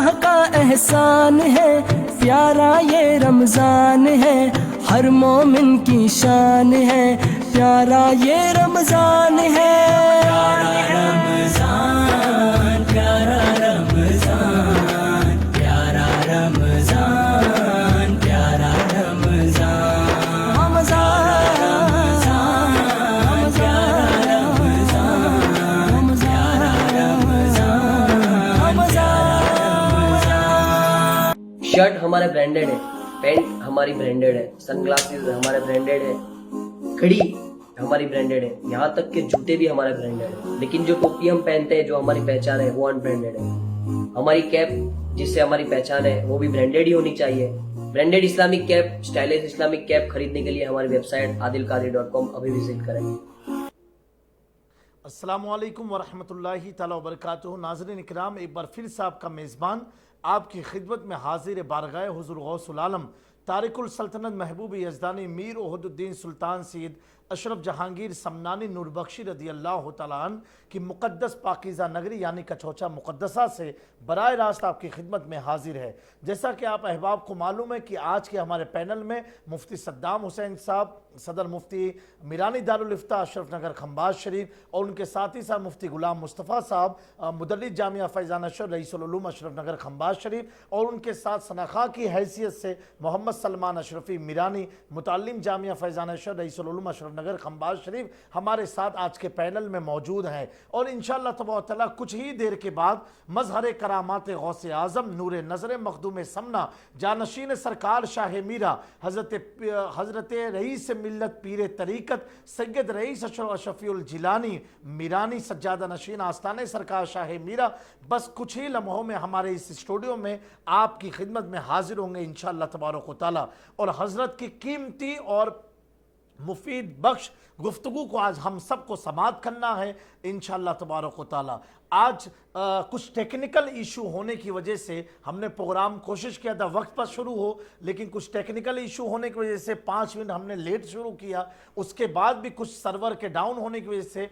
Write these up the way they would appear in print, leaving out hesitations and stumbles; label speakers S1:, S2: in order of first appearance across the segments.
S1: اللہ کا احسان ہے، پیارا یہ رمضان ہے، ہر مومن کی شان ہے، پیارا یہ رمضان ہے۔ پیارا رمضان، پیارا رمضان، پیارا رمضان، پیارا رمضان،
S2: شرٹ ہمارا برانڈیڈ ہے، پینٹ ہماری برانڈیڈ ہے، سن گلاسز ہمارا برانڈیڈ ہے، گھڑی ہماری برانڈیڈ ہے، یہاں تک کہ جوتے بھی ہمارا برانڈیڈ ہے۔ لیکن جو ٹوپی ہم پہنتے ہیں، جو ہماری پہچان ہے، وہ ان برانڈیڈ ہے۔ ہماری کیپ جس سے ہماری پہچان ہے وہ بھی برانڈیڈ ہی ہونی چاہیے۔ Branded Islamic cap, stylish Islamic cap خریدنے کے لیے ہماری ویب سائٹ adilqadri.com ابھی وزٹ کریں۔
S3: السلام علیکم ورحمۃ اللہ تعالیٰ وبرکاتہ۔ ناظرین اکرام، ایک بار پھر سے آپ کا میزبان آپ کی خدمت میں حاضر بارگاہ حضور غوث العالم تارک السلطنت محبوب یزدانی میر احد الدین سلطان سید اشرف جہانگیر سمنانی نور بخشی رضی اللہ تعالیٰ عنہ کی مقدس پاکیزہ نگری یعنی کچھوچا مقدسہ سے براہ راست آپ کی خدمت میں حاضر ہے۔ جیسا کہ آپ احباب کو معلوم ہے کہ آج کے ہمارے پینل میں مفتی صدام حسین صاحب، صدر مفتی میرانی دارالافتاء اشرف نگر کھمباز شریف، اور ان کے ساتھی صاحب مفتی غلام مصطفیٰ صاحب مدرس جامعہ فیضان اشرف رئیس العلوم اشرف نگر کھمباز شریف، اور ان کے ساتھ سنخا کی حیثیت سے محمد سلمان اشرفی میرانی متعلم جامعہ فیضان اشرف رئیس العلوم اشرف نگر کھمباز شریف ہمارے ساتھ آج کے پینل میں موجود ہیں۔ اور انشاءاللہ تبارک تعالیٰ کچھ ہی دیر کے بعد مظہر کرامات غوث اعظم نور نظر مخدوم سمنا جانشین سرکار شاہ میرا حضرت رئیس ملت پیر طریقت سید رئیس اشرفی الجیلانی میرانی سجادہ نشین آستانے سرکار شاہ میرا بس کچھ ہی لمحوں میں ہمارے اس اسٹوڈیو میں آپ کی خدمت میں حاضر ہوں گے انشاءاللہ تبارک و تعالیٰ۔ اور حضرت کی قیمتی اور مفید بخش گفتگو کو آج ہم سب کو سماعت کرنا ہے انشاءاللہ تبارک و تعالیٰ۔ آج کچھ ٹیکنیکل ایشو ہونے کی وجہ سے ہم نے پروگرام کوشش کیا تھا وقت پر شروع ہو، لیکن کچھ ٹیکنیکل ایشو ہونے کی وجہ سے 5 منٹ ہم نے لیٹ شروع کیا، اس کے بعد بھی کچھ سرور کے ڈاؤن ہونے کی وجہ سے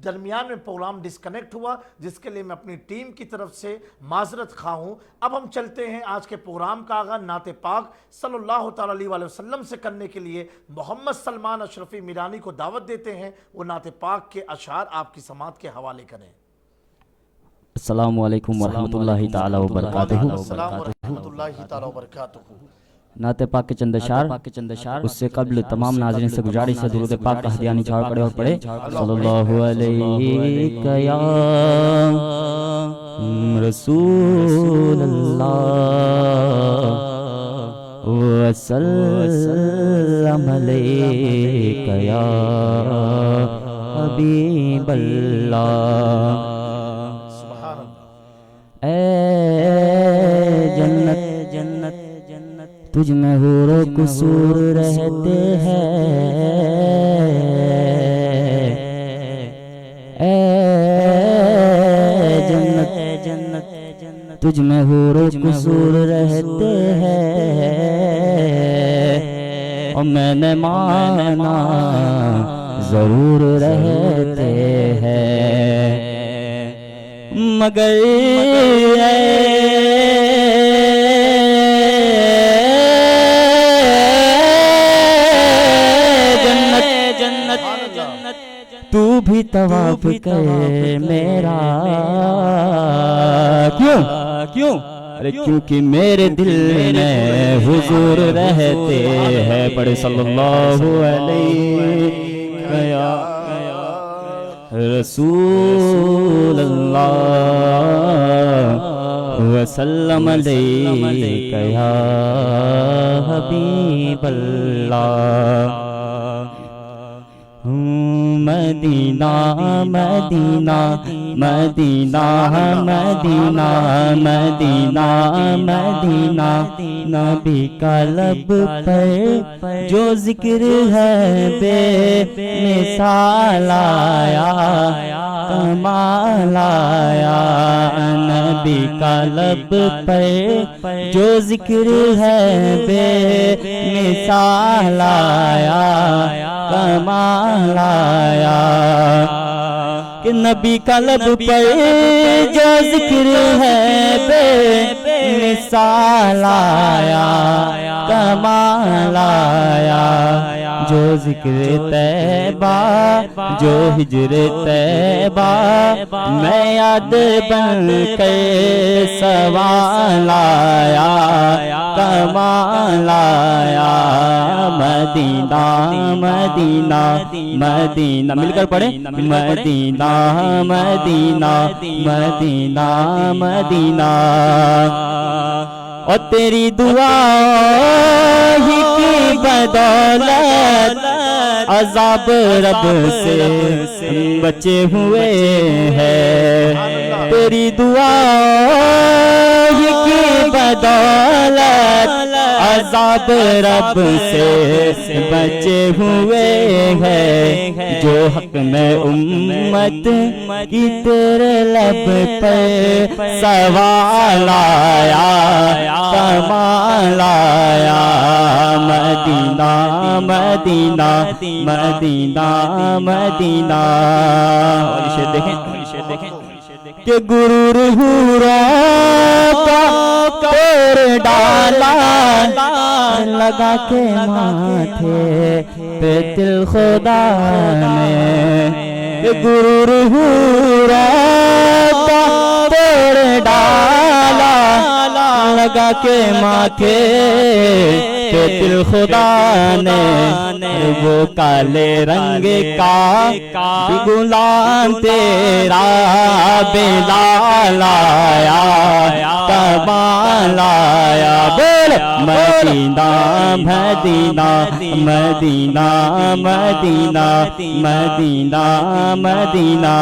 S3: درمیان میں پروگرام ڈسکنیکٹ ہوا، جس کے لیے میں اپنی ٹیم کی طرف سے معذرت خواہ ہوں۔ اب ہم چلتے ہیں آج کے پروگرام کا آغاز نعت پاک صلی اللہ تعالیٰ علیہ وسلم سے کرنے کے لیے محمد سلمان اشرفی میرانی کو دعوت دیتے ہیں، وہ نعت پاک کے اشعار آپ کی سماعت کے حوالے کریں۔
S4: السلام علیکم ورحمۃ اللہ تعالی وبرکاتہ۔
S3: السلام ورحمۃ اللہ تعالی وبرکاتہ۔
S4: نعت پاک کے چند اشعار، اس سے قبل تمام ناظرین سے گزارش ہے درود پاک کا ہدیہ نچھاڑ پڑے اور پڑھے صلی اللہ علیہ یا رسول اللہ وسلم علیک یا حبیب اللہ۔ اے جنت جنت تجھ میں حور و قصور رہتے ہیں، اے جنت جنت تجھ میں حور و قصور رہتے ہیں، اور میں نے مانا ضرور رہتے ہیں، مگر تو بھی طواف کر میرا، کیوں؟ ارے کیونکہ میرے دل میں حضور رہتے ہیں، پڑھے صلی اللہ علیہ یا رسول اللہ وسلم علیک یا حبیب اللہ۔ مدینہ مدینہ مدینہ مدینہ مدینہ مدینہ نبی کا لب پر جو ذکر ہے بے مثال آیا کمال آیا، نبی کا لب پر جو ذکر ہے بے مثال آیا کمال آیا، کہ نبی کا لب پر جو ذکر ہے بے مثال آیا کمال آیا جو ذکر طیبہ جو ہجر طیبہ میں یاد بن کے سوال آیا کمال آیا مدینہ مدینہ مدینہ مل کر پڑھیں مدینہ مدینہ مدینہ مدینہ اور تیری دعا ہی کی بدولت عذاب رب سے بچے ہوئے ہیں تیری دعا ہی کی بدولت عذاب رب سے بچے ہوئے ہیں جو حق میں امت کی تیرے لب پر سوال آیا کمال آیا مدینہ مدینہ مدینہ مدینہ اور شعر دیکھیں کہ غرور حوروں کا توڑ ڈالا لگا کے ماتھے پہ دل خدا نے کہ غرور حوروں کا توڑ ڈالا لگا کے ماتھے پہ دل خدا نے وہ کالے رنگ کا بھی غلام تیرا بلال آیا کمال آیا بول مدینہ مدینہ مدینہ مدینہ مدینہ مدینہ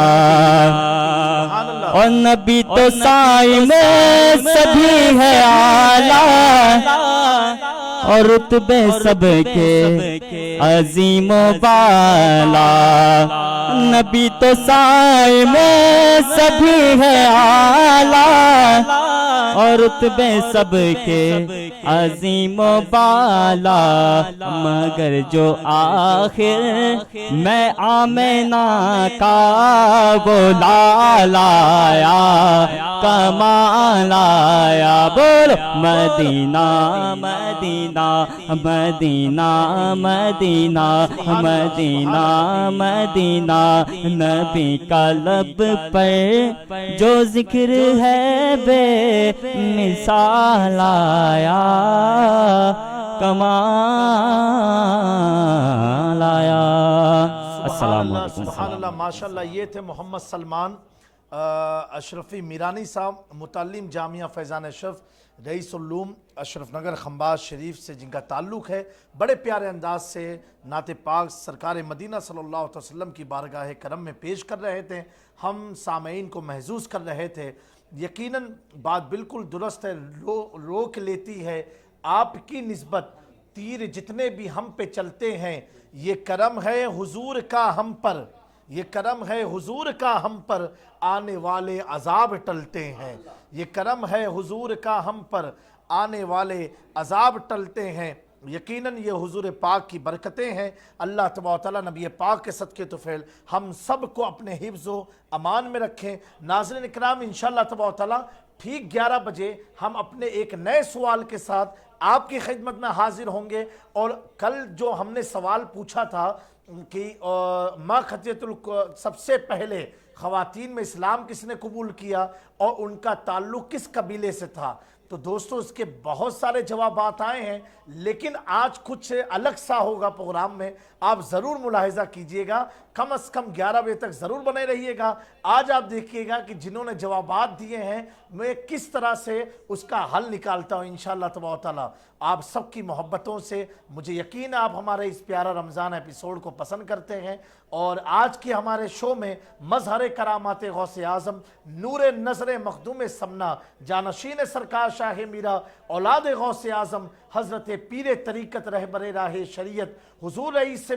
S4: اور نبی تو سائے میں سبھی ہے اعلیٰ اور رتبے سب کے عظیم و بالا نبی تو سائے میں سبھی ہے اعلیٰ اور رتبے سب کے عظیم و بالا مگر جو آخر میں آمینہ کا وہ لال آیا کمال آیا بول مدینہ مدینہ مدینہ مدینہ مدینہ مدینہ نبی کا لب پر جو ذکر ہے بے مثال آیا کمال آیا السلام علیکم
S3: سبحان اللہ ماشاءاللہ یہ تھے محمد سلمان اشرفی میرانی صاحب متعلم جامعہ فیضان اشرف رئیس علوم اشرف نگر خمباز شریف سے جن کا تعلق ہے بڑے پیارے انداز سے نعت پاک سرکار مدینہ صلی اللہ علیہ وسلم کی بارگاہ کرم میں پیش کر رہے تھے ہم سامعین کو محظوظ کر رہے تھے یقیناً بات بالکل درست ہے روک لیتی ہے آپ کی نسبت تیر جتنے بھی ہم پہ چلتے ہیں یہ کرم ہے حضور کا ہم پر یہ کرم ہے حضور کا ہم پر آنے والے عذاب ٹلتے ہیں یہ کرم ہے حضور کا ہم پر آنے والے عذاب ٹلتے ہیں یقیناً یہ حضور پاک کی برکتیں ہیں اللہ تبارک و تعالیٰ نبی پاک کے صدقے طفیل ہم سب کو اپنے حفظ و امان میں رکھیں ناظرین اکرام انشاءاللہ تبارک و تعالیٰ ٹھیک 11 بجے ہم اپنے ایک نئے سوال کے ساتھ آپ کی خدمت میں حاضر ہوں گے اور کل جو ہم نے سوال پوچھا تھا کہ ماں خطیت سب سے پہلے خواتین میں اسلام کس نے قبول کیا اور ان کا تعلق کس قبیلے سے تھا تو دوستو اس کے بہت سارے جوابات آئے ہیں لیکن آج کچھ الگ سا ہوگا پروگرام میں آپ ضرور ملاحظہ کیجئے گا کم از کم 11 بجے تک ضرور بنے رہیے گا آج آپ دیکھیے گا کہ جنہوں نے جوابات دیے ہیں میں کس طرح سے اس کا حل نکالتا ہوں انشاءاللہ تبارک و تعالیٰ آپ سب کی محبتوں سے مجھے یقین آپ ہمارے اس پیارا رمضان ایپیسوڈ کو پسند کرتے ہیں اور آج کے ہمارے شو میں مظہر کرامات غوث اعظم نور نظر مخدوم سمنا جانشین سرکار شاہ میرا اولاد غوث اعظم حضرت پیر طریقت رہبر راہ شریعت حضور رئیس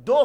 S3: 2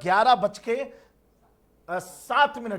S3: 11:07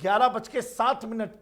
S3: 11:07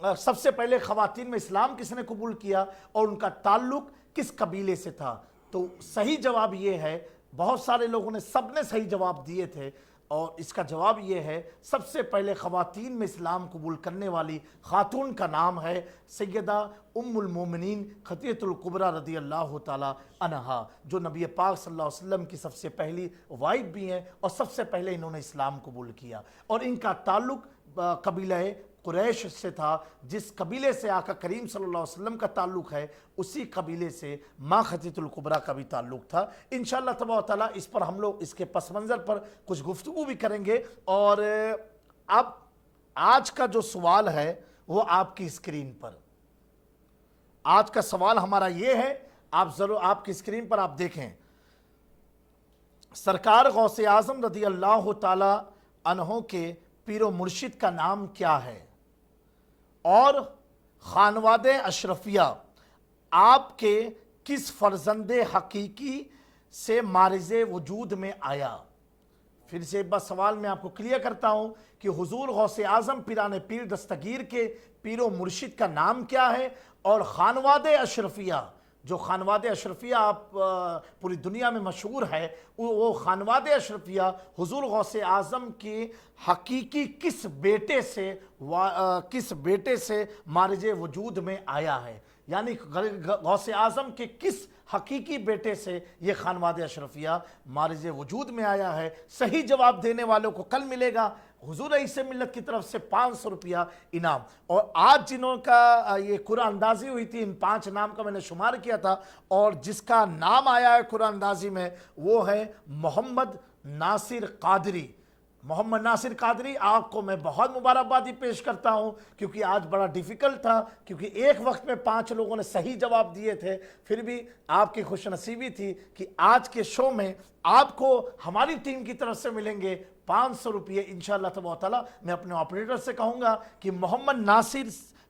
S3: سب سے پہلے خواتین میں اسلام کس نے قبول کیا اور ان کا تعلق کس قبیلے سے تھا؟ تو صحیح جواب یہ ہے، بہت سارے لوگوں نے سب نے صحیح جواب دیے تھے، اور اس کا جواب یہ ہے سب سے پہلے خواتین میں اسلام قبول کرنے والی خاتون کا نام ہے سیدہ ام المومنین خدیجہ الکبریٰ رضی اللہ تعالی عنہا، جو نبی پاک صلی اللہ علیہ وسلم کی سب سے پہلی وائف بھی ہیں اور سب سے پہلے انہوں نے اسلام قبول کیا، اور ان کا تعلق قبیلہ قریش سے تھا، جس قبیلے سے آقا کریم صلی اللہ علیہ وسلم کا تعلق ہے اسی قبیلے سے ماں خدیجہ الکبریٰ کا بھی تعلق تھا۔ انشاءاللہ تبارک تعالیٰ اس پر ہم لوگ اس کے پس منظر پر کچھ گفتگو بھی کریں گے، اور اب آج کا جو سوال ہے وہ آپ کی اسکرین پر، آج کا سوال ہمارا یہ ہے، آپ ضرور آپ کی اسکرین پر آپ دیکھیں، سرکار غوث اعظم رضی اللہ تعالی عنہ کے پیر و مرشد کا نام کیا ہے، اور خانوادہ اشرفیہ آپ کے کس فرزند حقیقی سے مارز وجود میں آیا؟ پھر سے ایک بار سوال میں آپ کو کلیئر کرتا ہوں کہ حضور غوث اعظم پیران پیر دستگیر کے پیر و مرشد کا نام کیا ہے، اور خانوادہ اشرفیہ، جو خانوادہ اشرفیہ آپ پوری دنیا میں مشہور ہے، وہ خانوادہ اشرفیہ حضور غوث اعظم کی حقیقی کس بیٹے سے مارج وجود میں آیا ہے، یعنی غوث اعظم کے کس حقیقی بیٹے سے یہ خانوادہ اشرفیہ مارج وجود میں آیا ہے؟ صحیح جواب دینے والوں کو کل ملے گا حضور رئیس ملت کی طرف سے 500 روپیہ انعام، اور آج جنہوں کا یہ قرآن اندازی ہوئی تھی، ان 5 نام کا میں نے شمار کیا تھا، اور جس کا نام آیا ہے قرآن اندازی میں وہ ہے محمد ناصر قادری۔ محمد ناصر قادری، آپ کو میں بہت مبارکبادی پیش کرتا ہوں، کیونکہ آج بڑا ڈیفیکلٹ تھا، کیونکہ ایک وقت میں 5 لوگوں نے صحیح جواب دیے تھے، پھر بھی آپ کی خوش نصیبی تھی کہ آج کے شو میں آپ کو ہماری ٹیم کی طرف سے ملیں گے 500 روپیے انشاءاللہ تبارک تعالیٰ۔ میں اپنے آپریٹر سے کہوں گا کہ محمد ناصر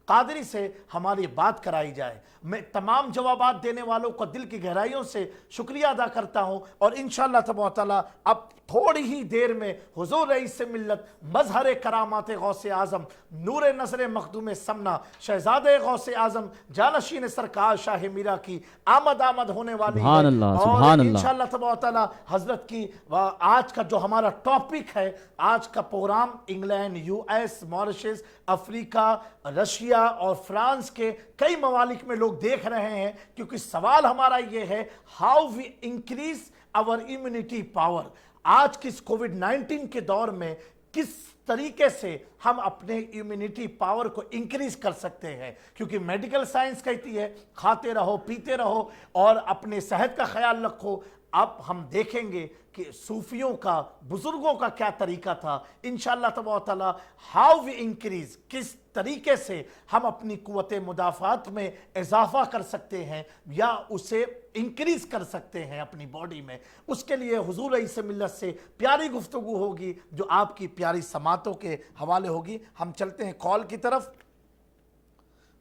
S3: قادری سے ہماری بات کرائی جائے۔ میں تمام جوابات دینے والوں کو دل کی گہرائیوں سے شکریہ ادا کرتا ہوں، اور انشاءاللہ تبارک تعالیٰ اب تھوڑی ہی دیر میں حضور رئیس ملت مظہر کرامات غوث اعظم نور نظر مخدوم سمنا شہزادہ غوث اعظم جانشین سرکار شاہ میرا کی آمد ہونے والی ہے، اور انشاءاللہ تبارک تعالیٰ حضرت کی آج کا جو ہمارا ٹاپک ہے، آج کا programme England, U S, Mauritius, Africa, Russia اور فرانس کے کئی ممالک میں لوگ دیکھ رہے ہیں، کیونکہ سوال ہمارا یہ ہے how we increase our immunity power. آج کس کووڈ 19 کے دور میں کس طریقے سے ہم اپنے امیونٹی پاور کو انکریز کر سکتے ہیں، کیونکہ میڈیکل سائنس کہتی ہے کھاتے رہو، پیتے رہو اور اپنے صحت کا خیال رکھو۔ اب ہم دیکھیں گے کہ صوفیوں کا، بزرگوں کا کیا طریقہ تھا۔ انشاءاللہ تبارک تعالیٰ ہاؤ وی انکریز، کس طریقے سے ہم اپنی قوت مدافعت میں اضافہ کر سکتے ہیں یا اسے انکریز کر سکتے ہیں اپنی باڈی میں، اس کے لیے حضور رئیس ملت سے پیاری گفتگو ہوگی جو آپ کی پیاری سماعتوں کے حوالے ہوگی۔ ہم چلتے ہیں کال کی طرف۔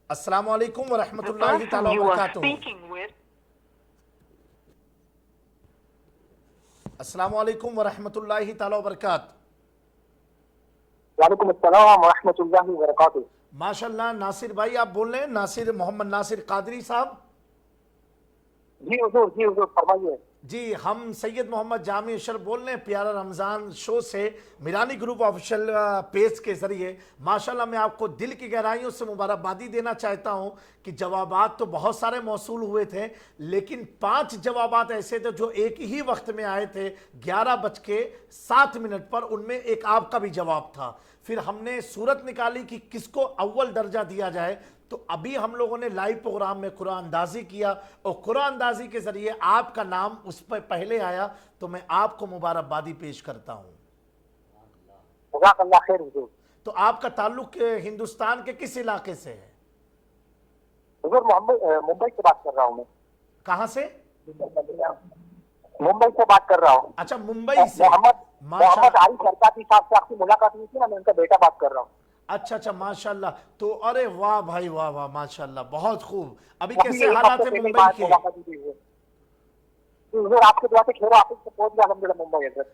S3: السلام علیکم ورحمۃ اللہ تعالیٰ وبرکاتہ۔ السلام علیکم ورحمۃ اللہ تعالیٰ وبرکاتہ۔
S5: وعلیکم السلام ورحمۃ اللہ وبرکاتہ۔
S3: ماشاءاللہ ناصر بھائی آپ بول رہے ہیں، ناصر محمد ناصر قادری صاحب؟
S5: جی حضور فرمائیے۔
S3: جی ہم سید محمد جامع اشرف بول رہے ہیں پیارا رمضان شو سے، میرانی گروپ آفیشل پیج کے ذریعے۔ ماشاءاللہ میں آپ کو دل کی گہرائیوں سے مبارکبادی دینا چاہتا ہوں کہ جوابات تو بہت سارے موصول ہوئے تھے، لیکن 5 جوابات ایسے تھے جو ایک ہی وقت میں آئے تھے 11:07 پر، ان میں ایک آپ کا بھی جواب تھا۔ پھر ہم نے صورت نکالی کہ کس کو اول درجہ دیا جائے، تو ابھی ہم لوگوں نے لائیو پروگرام میں قرآن اندازی کیا اور قرآن اندازی کے ذریعے آپ کا نام اس پہ پہلے آیا، تو میں آپ کو مبارکبادی پیش کرتا ہوں۔
S5: جزاک اللہ خیر حضور۔
S3: تو آپ کا تعلق ہندوستان کے کس علاقے سے ہے؟
S5: حضور ممبئی سے بات کر رہا ہوں میں۔
S3: کہاں سے؟
S5: ممبئی سے بات کر رہا ہوں۔
S3: اچھا ممبئی سے۔
S5: محمد علی سرکاری صاحب سے آپ کی ملاقات ہوئی تھی نا، میں ان کا بیٹا بات کر رہا ہوں۔
S3: اچھا ماشاءاللہ، تو ارے واہ بھائی واہ ماشاءاللہ بہت خوب۔ ابھی کیسے حالات ہیں ممبئی کے؟
S5: حضور آپ کے دعا سے خیر آفس سے پہنچ گیا الحمدللہ ممبئی حضرت۔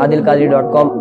S2: adilqadri.com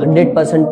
S2: 100%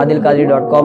S2: adilqadri.com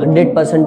S2: 100%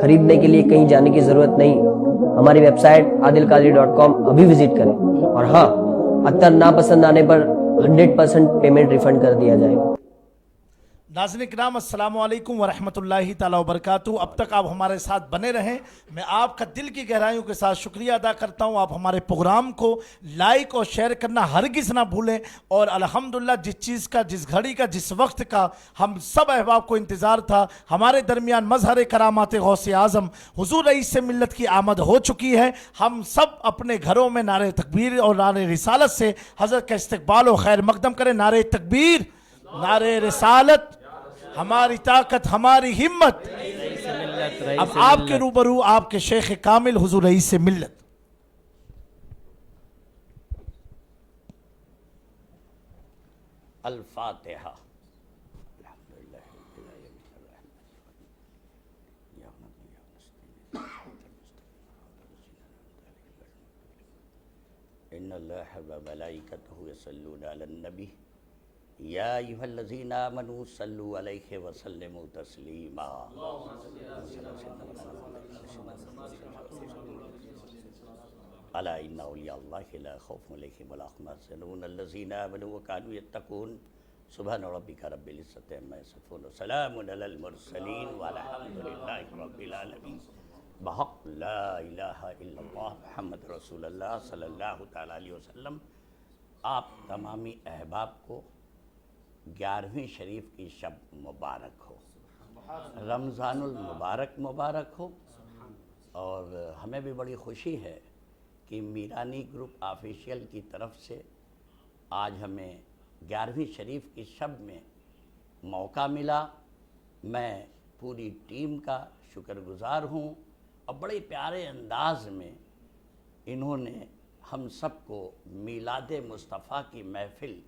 S2: خریدنے کے لیے کہیں جانے کی ضرورت نہیں، ہماری ویب سائٹ عادلقادری.com ابھی وزٹ کریں، اور ہاں عطر ناپسند آنے پر 100% پیمنٹ ریفنڈ کر دیا جائے گا۔
S3: ناظرین کرام السلام علیکم ورحمۃ اللہ تعالی وبرکاتہ۔ اب تک آپ ہمارے ساتھ بنے رہیں، میں آپ کا دل کی گہرائیوں کے ساتھ شکریہ ادا کرتا ہوں۔ آپ ہمارے پروگرام کو لائک اور شیئر کرنا ہرگز نہ بھولیں، اور الحمدللہ جس چیز کا، جس گھڑی کا، جس وقت کا ہم سب احباب کو انتظار تھا، ہمارے درمیان مظہر کرامات غوث اعظم حضور رئیس ملت کی آمد ہو چکی ہے۔ ہم سب اپنے گھروں میں نعرہ تکبیر اور نعرہ رسالت سے حضرت کا استقبال و خیر مقدم کریں۔ نعرہ تکبیر، نعرہ رسالت، ہماری طاقت، ہماری ہمت۔ اب آپ کے روبرو آپ کے شیخ کامل حضور رئیس ملت۔
S6: الفاتحہ۔ ان اللہ وملائکتہ یصلون علی النبی یا ایھا الذین آمنوا صلوا علیہ وسلموا تسلیما۔ الا ان اولیاء اللہ لا خوف علیہم ولا هم يحزنون الذین آمنوا وكانوا يتقون۔ سبحان ربک رب العزۃ عما یصفون وسلام علی المرسلین والحمد للہ رب العالمین۔ بحق لا الہ الا اللہ محمد رسول اللہ صلی اللہ تعالیٰ علیہ وسلم۔ آپ تمامی احباب کو 11ویں شریف کی شب مبارک ہو، رمضان المبارک مبارک ہو۔ اور ہمیں بھی بڑی خوشی ہے کہ میرانی گروپ آفیشیل کی طرف سے آج ہمیں 11ویں شریف کی شب میں موقع ملا۔ میں پوری ٹیم کا شکر گزار ہوں، اور بڑے پیارے انداز میں انہوں نے ہم سب کو میلاد مصطفیٰ کی محفل،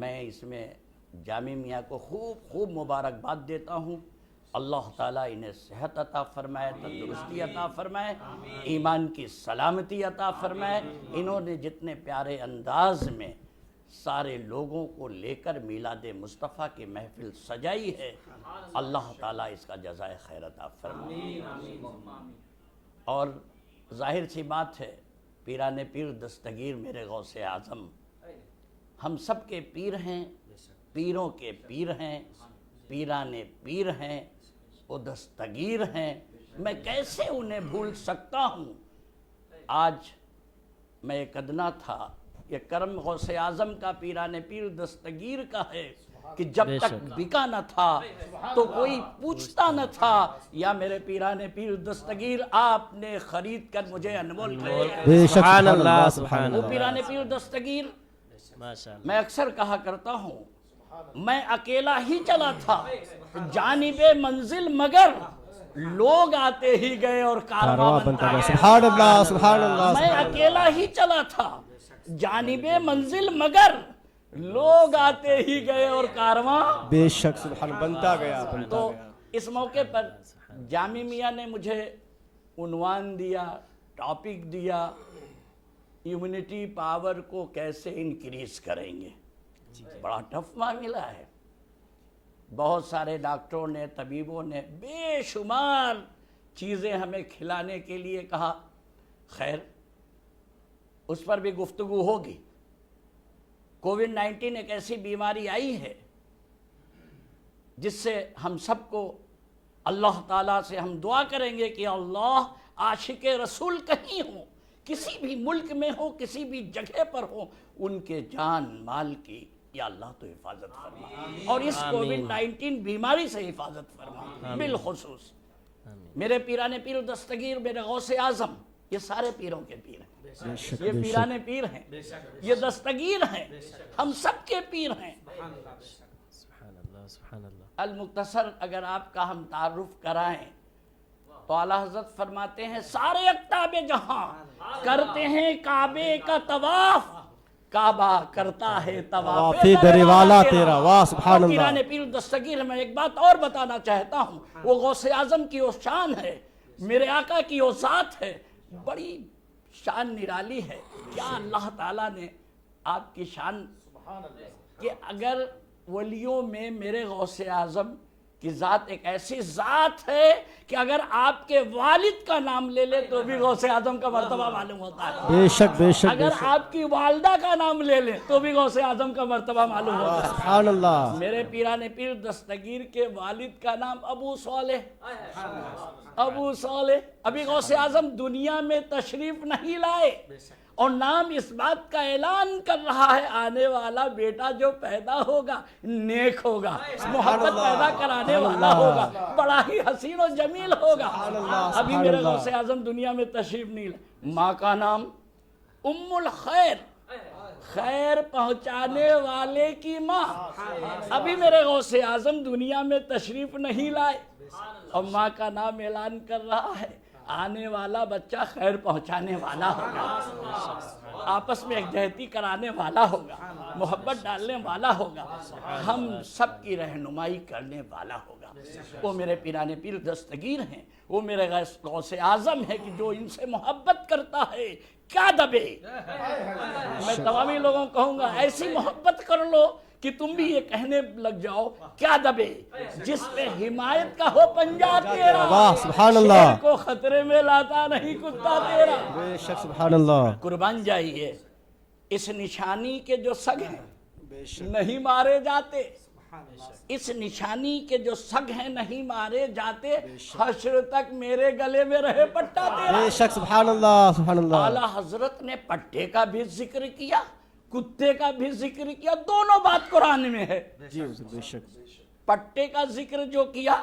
S6: میں اس میں جامع میاں کو خوب مبارکباد دیتا ہوں۔ اللہ تعالیٰ انہیں صحت عطا فرمائے، تندرستی عطا فرمائے، ایمان کی سلامتی عطا فرمائے۔ انہوں نے جتنے پیارے انداز میں سارے لوگوں کو لے کر میلاد مصطفیٰ کی محفل سجائی ہے، اللہ تعالیٰ اس کا جزائے خیر عطا فرمائے۔ اور ظاہر سی بات ہے، پیران پیر دستگیر میرے غوث اعظم ہم سب کے پیر ہیں، پیروں کے پیر ہیں، پیران پیر ہیں، وہ دستگیر ہیں، میں کیسے انہیں بھول سکتا ہوں۔ آج میں ایک ادنا تھا، یہ کرم غوث اعظم کا، پیران پیر دستگیر کا ہے کہ جب تک بکا نہ تھا تو کوئی پوچھتا نہ تھا، یا میرے پیران پیر دستگیر آپ نے خرید کر مجھے انمول کر۔
S7: سبحان اللہ، سبحان
S6: وہ
S7: اللہ۔
S6: پیران پیر دستگیر، میں اکثر کہا کرتا ہوں، میں اکیلا ہی چلا تھا جانب منزل، مگر لوگ آتے ہی گئے اور کارواں بنتا گیا۔
S7: سبحان اللہ، سبحان اللہ۔
S6: میں اکیلا ہی چلا تھا جانب منزل، مگر لوگ آتے ہی گئے اور کارواں
S7: بے شک سبحان، بنتا گیا۔
S6: تو اس موقع پر جامع میاں نے مجھے عنوان دیا، ٹاپک دیا، امیونٹی پاور کو کیسے انکریز کریں گے۔ بڑا ٹف معاملہ ہے، بہت سارے ڈاکٹروں نے، طبیبوں نے بے شمار چیزیں ہمیں کھلانے کے لیے کہا، خیر اس پر بھی گفتگو ہوگی۔ کووڈ-19 ایک ایسی بیماری آئی ہے جس سے ہم سب کو اللہ تعالیٰ سے ہم دعا کریں گے کہ اللہ عاشق رسول کہیں ہوں، کسی بھی ملک میں ہو، کسی بھی جگہ پر ہو، ان کے جان مال کی یا اللہ تو حفاظت فرما، اور اس کووڈ-19 بیماری سے حفاظت فرما بالخصوص۔ میرے پیران پیر دستگیر، میرے غوث اعظم، یہ سارے پیروں کے پیر ہیں، یہ پیران پیر ہیں، یہ دستگیر ہیں، ہم سب کے پیر ہیں۔ المختصر اگر آپ کا ہم تعارف کرائیں تو اعلیٰ حضرت فرماتے ہیں، سارے اقطاب جہاں کرتے ہیں کعبے کا طواف، کعبہ کرتا ہے طواف
S7: در والا تیرا، واہ سبحان اللہ۔
S6: پیران پیر دستگیر، میں ایک بات اور بتانا چاہتا ہوں، وہ غوث اعظم کی وہ شان ہے، میرے آقا کی وہ ذات ہے، بڑی شان نرالی ہے۔ کیا اللہ تعالیٰ نے آپ کی شان، کہ اگر ولیوں میں میرے غوث اعظم کہ ذات ایک ایسی ذات ہے کہ اگر آپ کے والد کا نام لے لے تو بھی غوث اعظم کا مرتبہ معلوم ہوتا ہے.
S7: بے شک بے شک.
S6: اگر آپ کی والدہ کا نام لے لیں تو بھی غوث اعظم کا مرتبہ معلوم ہوتا ہے.
S7: سبحان اللہ.
S6: میرے پیران پیر دستگیر کے والد کا نام ابو صالح. ابو صالح ابھی غوث اعظم دنیا میں تشریف نہیں لائے اور نام اس بات کا اعلان کر رہا ہے آنے والا بیٹا جو پیدا ہوگا نیک ہوگا, محبت پیدا کرانے والا ہوگا, بڑا ہی حسین و جمیل ہوگا. ابھی میرے غوث اعظم دنیا میں تشریف نہیں لائے. ماں کا نام ام الخیر, خیر پہنچانے والے کی ماں. ابھی میرے غوث اعظم دنیا میں تشریف نہیں لائے اور ماں کا نام اعلان کر رہا ہے آنے والا بچہ خیر پہنچانے والا ہوگا, آپس میں یکجہتی کرانے والا ہوگا, محبت ڈالنے والا ہوگا, ہم سب کی رہنمائی کرنے والا ہوگا. وہ میرے پیران پیر دستگیر ہیں, وہ میرے غوث اعظم ہے کہ جو ان سے محبت کرتا ہے کیا دبے. میں تمامی لوگوں کو کہوں گا ایسی محبت کر لو کہ تم بھی یہ کہنے لگ جاؤ کیا دبے. جس پہ حمایت کا ہو پنجہ تیرا,
S7: واہ سبحان اللہ.
S6: شیر کو خطرے میں لاتا نہیں کتا تیرا.
S7: بے شک سبحان اللہ.
S6: قربان جائیے اس نشانی کے جو سگ ہیں نہیں مارے جاتے, اس نشانی کے جو سگ ہیں نہیں مارے جاتے, حشر تک میرے گلے میں رہے پٹا تیرا.
S7: بے شک سبحان اللہ سبحان اللہ.
S6: اعلیٰ حضرت نے پٹے کا بھی ذکر کیا, کتے کا بھی ذکر کیا, دونوں بات قرآن میں ہے.
S7: جی بے شک.
S6: پٹے کا ذکر جو کیا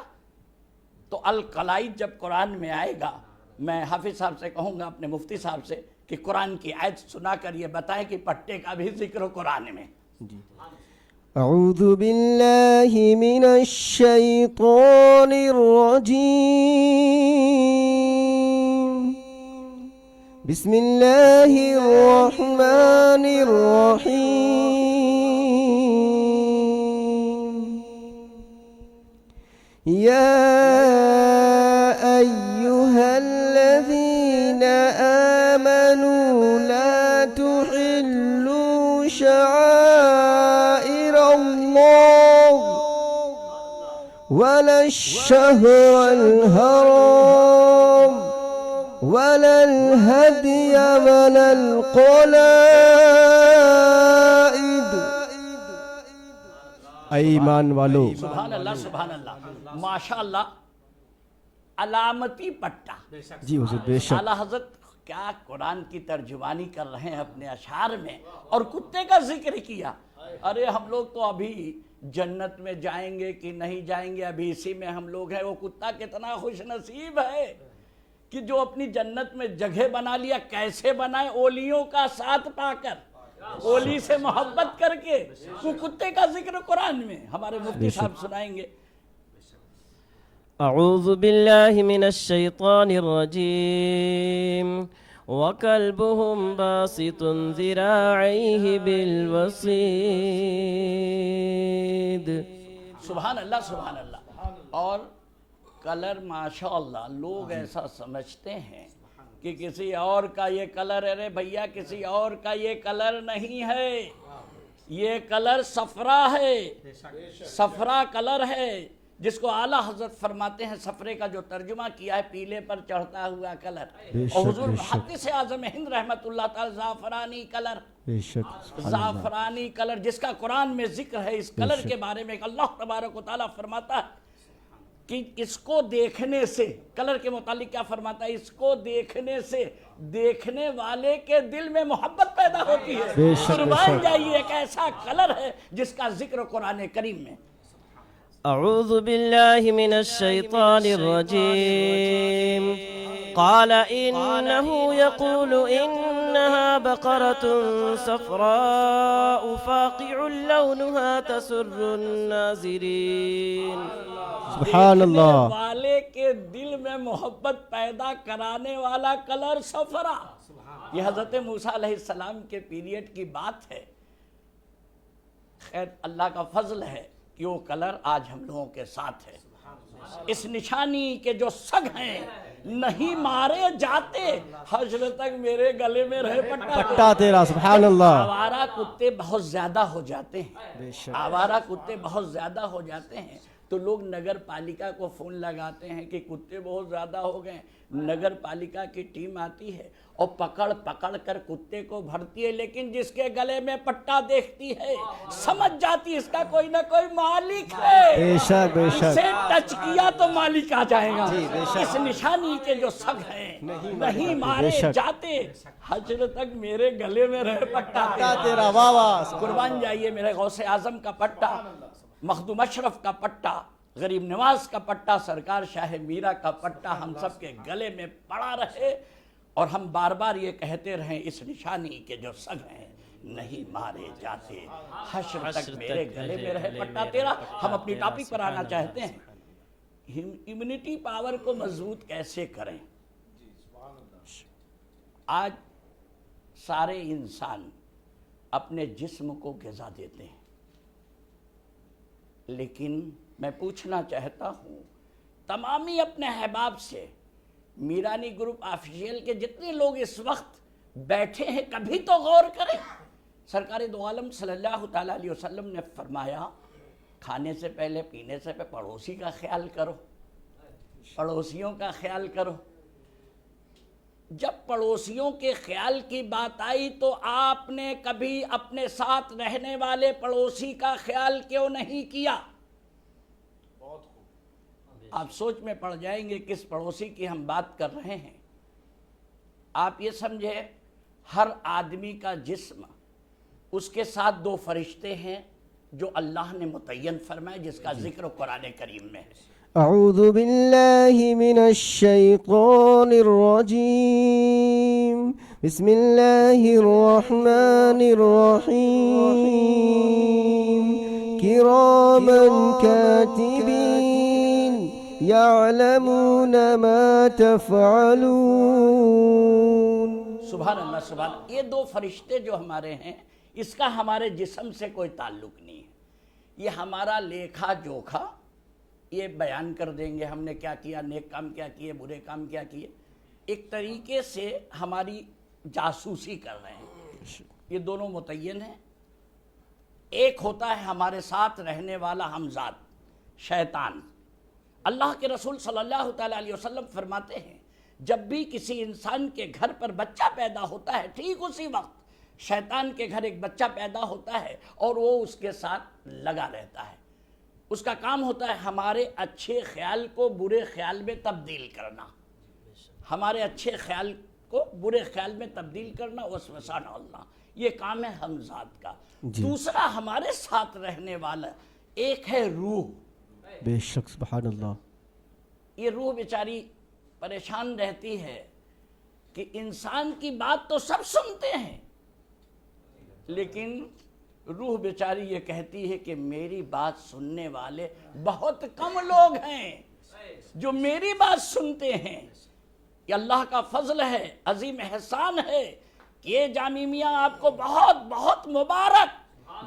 S6: تو القلائد جب قرآن میں آئے گا, میں حافظ صاحب سے کہوں گا اپنے مفتی صاحب سے کہ قرآن کی آیت سنا کر یہ بتائیں کہ پٹے کا بھی ذکر قرآن میں.
S7: اعوذ باللہ من الشیطان الرجیم, بسم اللہ الرحمن الرحیم. یا ایہا الذین آمنوا لا تحلوا شعائر اللہ ولا الشہر الحرام ولا الهدي ولا القلائد. ایمان والو
S6: سبحان اللہ سبحان اللہ, ماشاءاللہ. علامتی پٹا.
S7: جی حضور بے شک.
S6: اعلیٰ حضرت کیا قرآن کی ترجمانی کر رہے ہیں اپنے اشعار میں, اور کتے کا ذکر کیا. ارے ہم لوگ تو ابھی جنت میں جائیں گے کہ نہیں جائیں گے, ابھی اسی میں ہم لوگ ہیں. وہ کتا کتنا خوش نصیب ہے کہ جو اپنی جنت میں جگہ بنا لیا. کیسے بنائے؟ اولیوں کا ساتھ پا کر, اولی سے محبت کر کے. وہ کتے کا ذکر قرآن میں ہمارے مفتی صاحب سنائیں گے.
S8: اعوذ باللہ من الشیطان الرجیم وَكَلْبُهُمْ بَاسِطٌ ذِرَاعَيْهِ بِالْوَصِيدِ.
S6: سبحان اللہ سبحان اللہ. اور کلر ماشاءاللہ لوگ ایسا سمجھتے ہیں کہ کسی اور کا یہ کلر ہے. رے بھیا کسی اور کا یہ کلر نہیں ہے, یہ کلر صفرا ہے, صفرا کلر ہے جس کو اعلیٰ حضرت فرماتے ہیں صفرے کا جو ترجمہ کیا ہے پیلے پر چڑھتا ہوا کلر. اور حضور محدث اعظم ہند رحمت اللہ تعالی زعفرانی کلر, زعفرانی کلر جس کا قرآن میں ذکر ہے. اس کلر کے بارے میں اللہ تبارک و تعالیٰ فرماتا ہے کہ اس کو دیکھنے سے, کلر کے متعلق کیا فرماتا ہے, اس کو دیکھنے سے دیکھنے والے کے دل میں محبت پیدا ہوتی ہے. قربان جائیے ایک ایسا کلر ہے جس کا ذکر قرآن کریم میں.
S8: اعوذ باللہ من الشیطان الرجیم قال انه يقول انها بقرة صفراء فاقع لونها تسر الناظرین.
S7: سبحان اللہ.
S6: والے کے دل میں محبت پیدا کرانے والا کلر صفرا. یہ حضرت موسیٰ علیہ السلام کے پیریڈ کی بات ہے. خیر اللہ کا فضل ہے کہ وہ کلر آج ہم لوگوں کے ساتھ ہے. اس نشانی کے جو سگ ہیں نہیں مارے جاتے, حشر تک میرے گلے میں رہے
S7: پٹا تیرا. سبحان اللہ.
S6: آوارہ کتے بہت زیادہ ہو جاتے ہیں, آوارہ کتے بہت زیادہ ہو جاتے ہیں, تو لوگ نگر پالیکا کو فون لگاتے ہیں کہ کتے بہت زیادہ ہو گئے. نگر پالیکا کی ٹیم آتی ہے اور پکڑ کر کتے کو بھرتی ہے, لیکن جس کے گلے میں پٹا دیکھتی ہے سمجھ جاتی اس کا کوئی نہ کوئی مالک ہے.
S7: بے شک بے شک.
S6: اسے ٹچ کیا تو مالک آ جائے گا. اس نشانی کے جو سگ ہیں نہیں مارے جاتے, حشر تک میرے گلے میں رہے پٹا
S7: تیرا. واہ واہ.
S6: قربان جائیے میرے غوث اعظم کا پٹا, مخدوم اشرف کا پٹا, غریب نواز کا پٹا, سرکار شاہ میرا کا پٹا ہم سب کے گلے میں پڑا رہے, اور ہم بار بار یہ کہتے رہیں اس نشانی کے جو سگ ہیں نہیں مارے جاتے. حشر تک میرے گلے میں رہے پٹا تیرا. ہم اپنی ٹاپک پر آنا چاہتے ہیں, امیونٹی پاور کو مضبوط کیسے کریں. آج سارے انسان اپنے جسم کو غذا دیتے ہیں, لیکن میں پوچھنا چاہتا ہوں تمامی اپنے احباب سے, میرانی گروپ آفیشیل کے جتنے لوگ اس وقت بیٹھے ہیں کبھی تو غور کریں. سرکار دو عالم صلی اللہ تعالیٰ علیہ وسلم نے فرمایا کھانے سے پہلے پینے سے پہلے پڑوسی کا خیال کرو, پڑوسیوں کا خیال کرو. جب پڑوسیوں کے خیال کی بات آئی تو آپ نے کبھی اپنے ساتھ رہنے والے پڑوسی کا خیال کیوں نہیں کیا؟ آپ سوچ میں پڑ جائیں گے کس پڑوسی کی ہم بات کر رہے ہیں. آپ یہ سمجھے ہر آدمی کا جسم, اس کے ساتھ دو فرشتے ہیں جو اللہ نے متعین فرمائے, جس کا ذکر قرآن کریم میں ہے.
S7: اعوذ باللہ من الشیطان الرجیم, بسم اللہ الرحمن الرحیم, کراما کاتبین یعلمون ما تفعلون.
S6: سبحان اللہ سبحان اللہ. یہ دو فرشتے جو ہمارے ہیں اس کا ہمارے جسم سے کوئی تعلق نہیں ہے. یہ ہمارا لیکھا جوکھا یہ بیان کر دیں گے ہم نے کیا کیا, نیک کام کیا کیے, برے کام کیا کیے. ایک طریقے سے ہماری جاسوسی کر رہے ہیں. یہ دونوں متعین ہیں. ایک ہوتا ہے ہمارے ساتھ رہنے والا ہمزاد شیطان. اللہ کے رسول صلی اللہ تعالیٰ علیہ وسلم فرماتے ہیں جب بھی کسی انسان کے گھر پر بچہ پیدا ہوتا ہے ٹھیک اسی وقت شیطان کے گھر ایک بچہ پیدا ہوتا ہے اور وہ اس کے ساتھ لگا رہتا ہے. اس کا کام ہوتا ہے ہمارے اچھے خیال کو برے خیال میں تبدیل کرنا, ہمارے اچھے خیال کو برے خیال میں تبدیل کرنا. وسوسہ ڈالنا, یہ کام ہے ہمزاد کا. دوسرا ہمارے ساتھ رہنے والا ایک ہے روح.
S7: بے شک سبحان اللہ.
S6: یہ روح بیچاری پریشان رہتی ہے کہ انسان کی بات تو سب سنتے ہیں, لیکن روح بیچاری یہ کہتی ہے کہ میری بات سننے والے بہت کم لوگ ہیں جو میری بات سنتے ہیں. یہ اللہ کا فضل ہے, عظیم احسان ہے کہ یہ جامی میاں آپ کو بہت بہت مبارک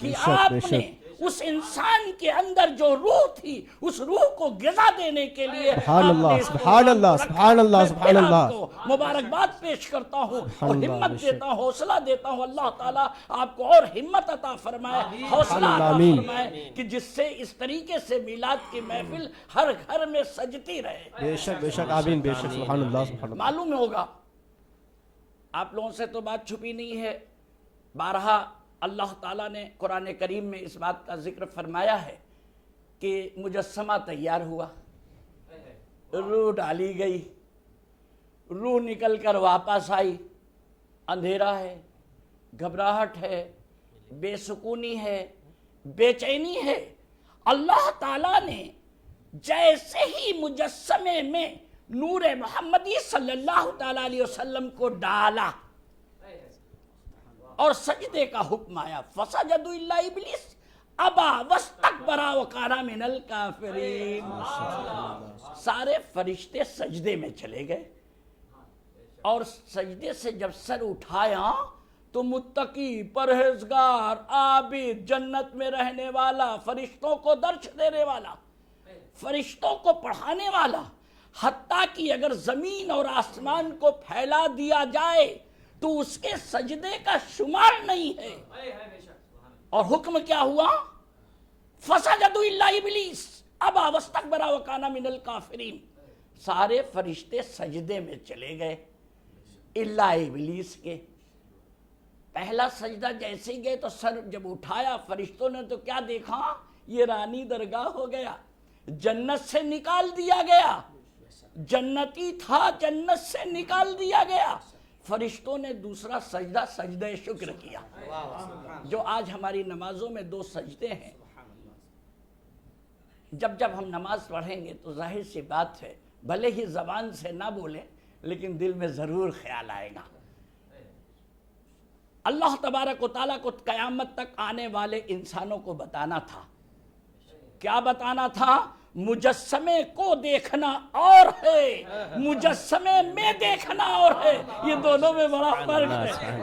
S6: کہ آپ نے اس انسان کے اندر جو روح تھی اس روح کو غذا دینے کے لیے
S7: سبحان اللہ سبحان اللہ سبحان اللہ سبحان اللہ.
S6: مبارکباد پیش کرتا ہوں اور ہمت دیتا ہوں, حوصلہ دیتا ہوں. اللہ تعالیٰ آپ کو اور ہمت عطا فرمائے, حوصلہ عطا فرمائے کہ جس سے اس طریقے سے میلاد کی محفل ہر گھر میں سجتی رہے.
S7: بے شک آمین. بے شک سبحان اللہ سبحان اللہ.
S6: معلوم ہوگا آپ لوگوں سے تو بات چھپی نہیں ہے, بارہا اللہ تعالیٰ نے قرآن کریم میں اس بات کا ذکر فرمایا ہے کہ مجسمہ تیار ہوا, روح ڈالی گئی, روح نکل کر واپس آئی, اندھیرا ہے, گھبراہٹ ہے, بے سکونی ہے, بے چینی ہے. اللہ تعالیٰ نے جیسے ہی مجسمے میں نور محمدی صلی اللہ تعالیٰ علیہ وسلم کو ڈالا اور سجدے کا حکم آیا, فسجدوا الا ابلیس ابا واستکبر وکان من الکافرین. سارے فرشتے سجدے میں چلے گئے اور سجدے سے جب سر اٹھایا تو متقی, پرہیزگار, عابد, جنت میں رہنے والا, فرشتوں کو درس دینے والا, فرشتوں کو پڑھانے والا, حتیٰ کہ اگر زمین اور آسمان کو پھیلا دیا جائے تو اس کے سجدے کا شمار نہیں ہے. اور حکم کیا ہوا؟ فسجدوا الا ابلیس, ابا واستکبر وکان من الکافرین. سارے فرشتے سجدے میں چلے گئے الا ابلیس کے. پہلا سجدہ جیسے ہی گئے تو سر جب اٹھایا فرشتوں نے تو کیا دیکھا؟ یہ رانی درگاہ ہو گیا، جنت سے نکال دیا گیا، جنتی تھا جنت سے نکال دیا گیا. فرشتوں نے دوسرا سجدہ سجدہ شکر کیا. جو آج ہماری نمازوں میں 2 سجدے ہیں، جب ہم نماز پڑھیں گے تو ظاہر سی بات ہے بھلے ہی زبان سے نہ بولیں لیکن دل میں ضرور خیال آئے گا. اللہ تبارک و تعالیٰ کو قیامت تک آنے والے انسانوں کو بتانا تھا. کیا بتانا تھا؟ مجسمے کو دیکھنا اور ہے، مجسمے میں دیکھنا اور ہے. یہ دونوں میں بڑا فرق ہے.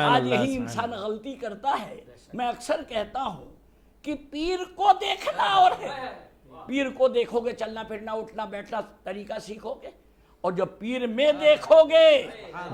S6: آج یہی انسان غلطی کرتا ہے. میں اکثر کہتا ہوں کہ پیر کو دیکھنا اور ہے. پیر کو دیکھو گے چلنا پھرنا اٹھنا بیٹھنا طریقہ سیکھو گے، اور جب پیر میں دیکھو گے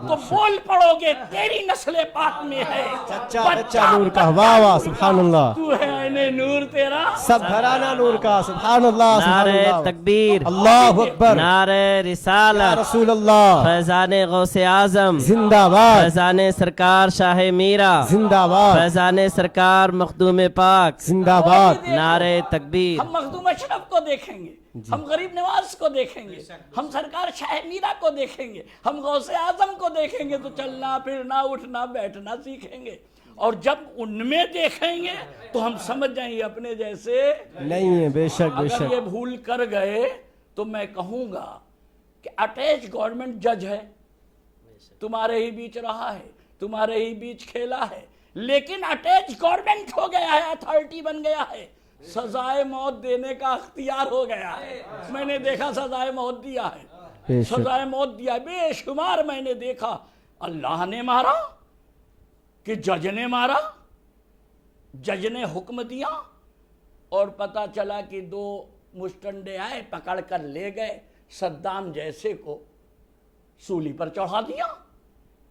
S6: تو بول پڑو گے تیری نسل پاک میں ہے
S7: بچہ نور کا. واہ واہ سبحان اللہ.
S6: تو ہے انہیں نور تیرا
S7: سب گھرانہ نور کا. سبحان اللہ سبحان
S8: نعرہ
S7: اللہ.
S8: تکبیر،
S7: اللہ اکبر.
S8: نعرہ
S7: یا
S8: رسالت،
S7: رسول اللہ
S8: فیضان غوث اعظم،
S7: زندہ باد،
S8: فیضان سرکار شاہ میرا،
S7: زندہ باد،
S8: فیضان سرکار مخدوم پاک،
S7: زندہ باد.
S8: نعرہ تکبیر.
S6: ہم مخدوم اشرف کو دیکھیں گے، ہم غریب نواز کو دیکھیں گے، ہم سرکار شاہ میرا کو دیکھیں گے، ہم غوث اعظم کو دیکھیں گے تو چلنا پھرنا اٹھنا بیٹھنا سیکھیں گے. اور جب ان میں دیکھیں گے تو ہم سمجھ جائیں گے اپنے جیسے
S7: نہیں ہے. بے شک بے
S6: اگر
S7: شک.
S6: یہ بھول کر گئے تو میں کہوں گا کہ اٹیچ گورنمنٹ جج ہے، تمہارے ہی بیچ رہا ہے، تمہارے ہی بیچ کھیلا ہے، لیکن اٹیچ گورنمنٹ ہو گیا ہے، اتھارٹی بن گیا ہے، سزائے موت دینے کا اختیار ہو گیا ہے. میں نے دیکھا سزائے موت دیا ہے، سزائے موت دیا ہے بے شمار. میں نے دیکھا اللہ نے مارا کہ جج نے مارا، جج نے حکم دیا اور پتا چلا کہ 2 مشٹنڈے آئے پکڑ کر لے گئے صدام جیسے کو سولی پر چڑھا دیا.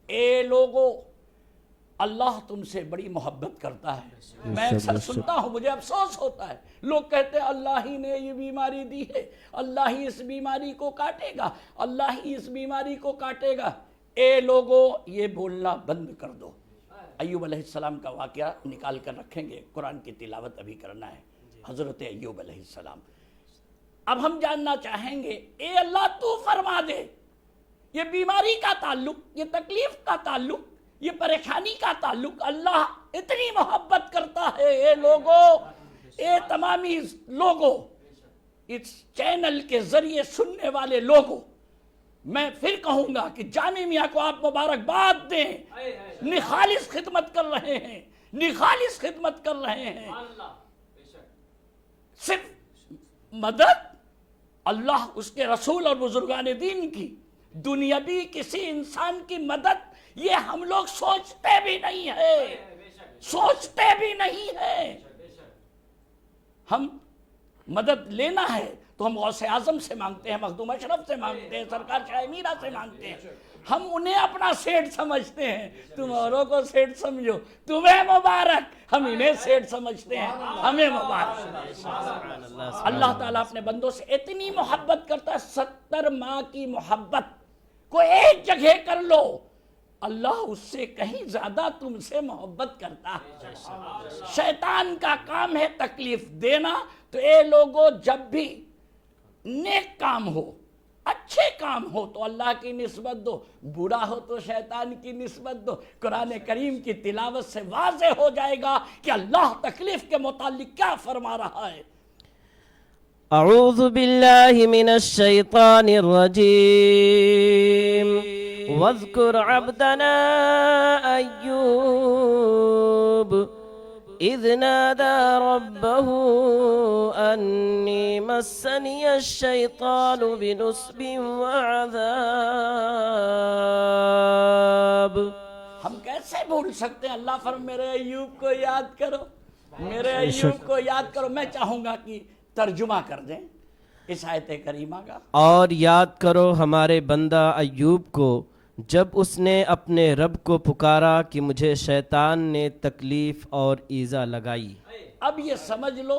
S6: اے لوگو اللہ تم سے بڑی محبت کرتا ہے. میں اکثر سنتا ہوں مجھے افسوس ہوتا ہے، لوگ کہتے ہیں اللہ ہی نے یہ بیماری دی ہے، اللہ ہی اس بیماری کو کاٹے گا، اللہ ہی اس بیماری کو کاٹے گا. اے لوگو یہ بولنا بند کر دو. ایوب علیہ السلام کا واقعہ نکال کر رکھیں گے، قرآن کی تلاوت ابھی کرنا ہے. حضرت ایوب علیہ السلام. اب ہم جاننا چاہیں گے اے اللہ تو فرما دے، یہ بیماری کا تعلق، یہ تکلیف کا تعلق، یہ پریشانی کا تعلق اللہ اتنی محبت کرتا ہے. اے لوگو، اے تمامی لوگوں، اس چینل کے ذریعے سننے والے لوگوں، میں پھر کہوں گا کہ جامع میاں کو آپ مبارکباد دیں. نخالص خدمت کر رہے ہیں، نخالص خدمت کر رہے ہیں. صرف مدد اللہ، اس کے رسول اور بزرگان دین کی، دنیاوی کسی انسان کی مدد یہ ہم لوگ سوچتے بھی نہیں ہے، سوچتے بھی نہیں ہے. ہم مدد لینا ہے تو ہم غوث اعظم سے مانگتے ہیں، مخدوم اشرف سے مانگتے ہیں، سرکار شاہ میرا سے مانگتے ہیں. ہم انہیں اپنا سیٹ سمجھتے ہیں. تم اوروں کو سیٹ سمجھو، تمہیں مبارک. ہم انہیں سیٹ سمجھتے ہیں، ہمیں مبارک. اللہ تعالیٰ اپنے بندوں سے اتنی محبت کرتا ہے. 70 ماہ کی محبت کو ایک جگہ کر لو، اللہ اس سے کہیں زیادہ تم سے محبت کرتا ہے. شیطان کا کام ہے تکلیف دینا. تو اے لوگوں، جب بھی نیک کام ہو، اچھے کام ہو تو اللہ کی نسبت دو، برا ہو تو شیطان کی نسبت دو. قرآن کریم کی تلاوت سے واضح ہو جائے گا کہ اللہ تکلیف کے متعلق کیا فرما رہا ہے.
S8: اعوذ باللہ من الشیطان الرجیم. واذکر عبدنا ایوب اذ نادى ربه أني مسني الشيطان بنصب وعذاب.
S6: ہم کیسے بھول سکتے ہیں؟ اللہ فرمائے میرے ایوب کو یاد کرو، میرے ایوب کو یاد کرو. میں چاہوں گا کہ ترجمہ کر دیں اس آیت کریمہ کا.
S8: اور یاد کرو ہمارے بندہ ایوب کو جب اس نے اپنے رب کو پکارا کہ مجھے شیطان نے تکلیف اور ایذا لگائی.
S6: اب یہ سمجھ لو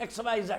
S6: XYZ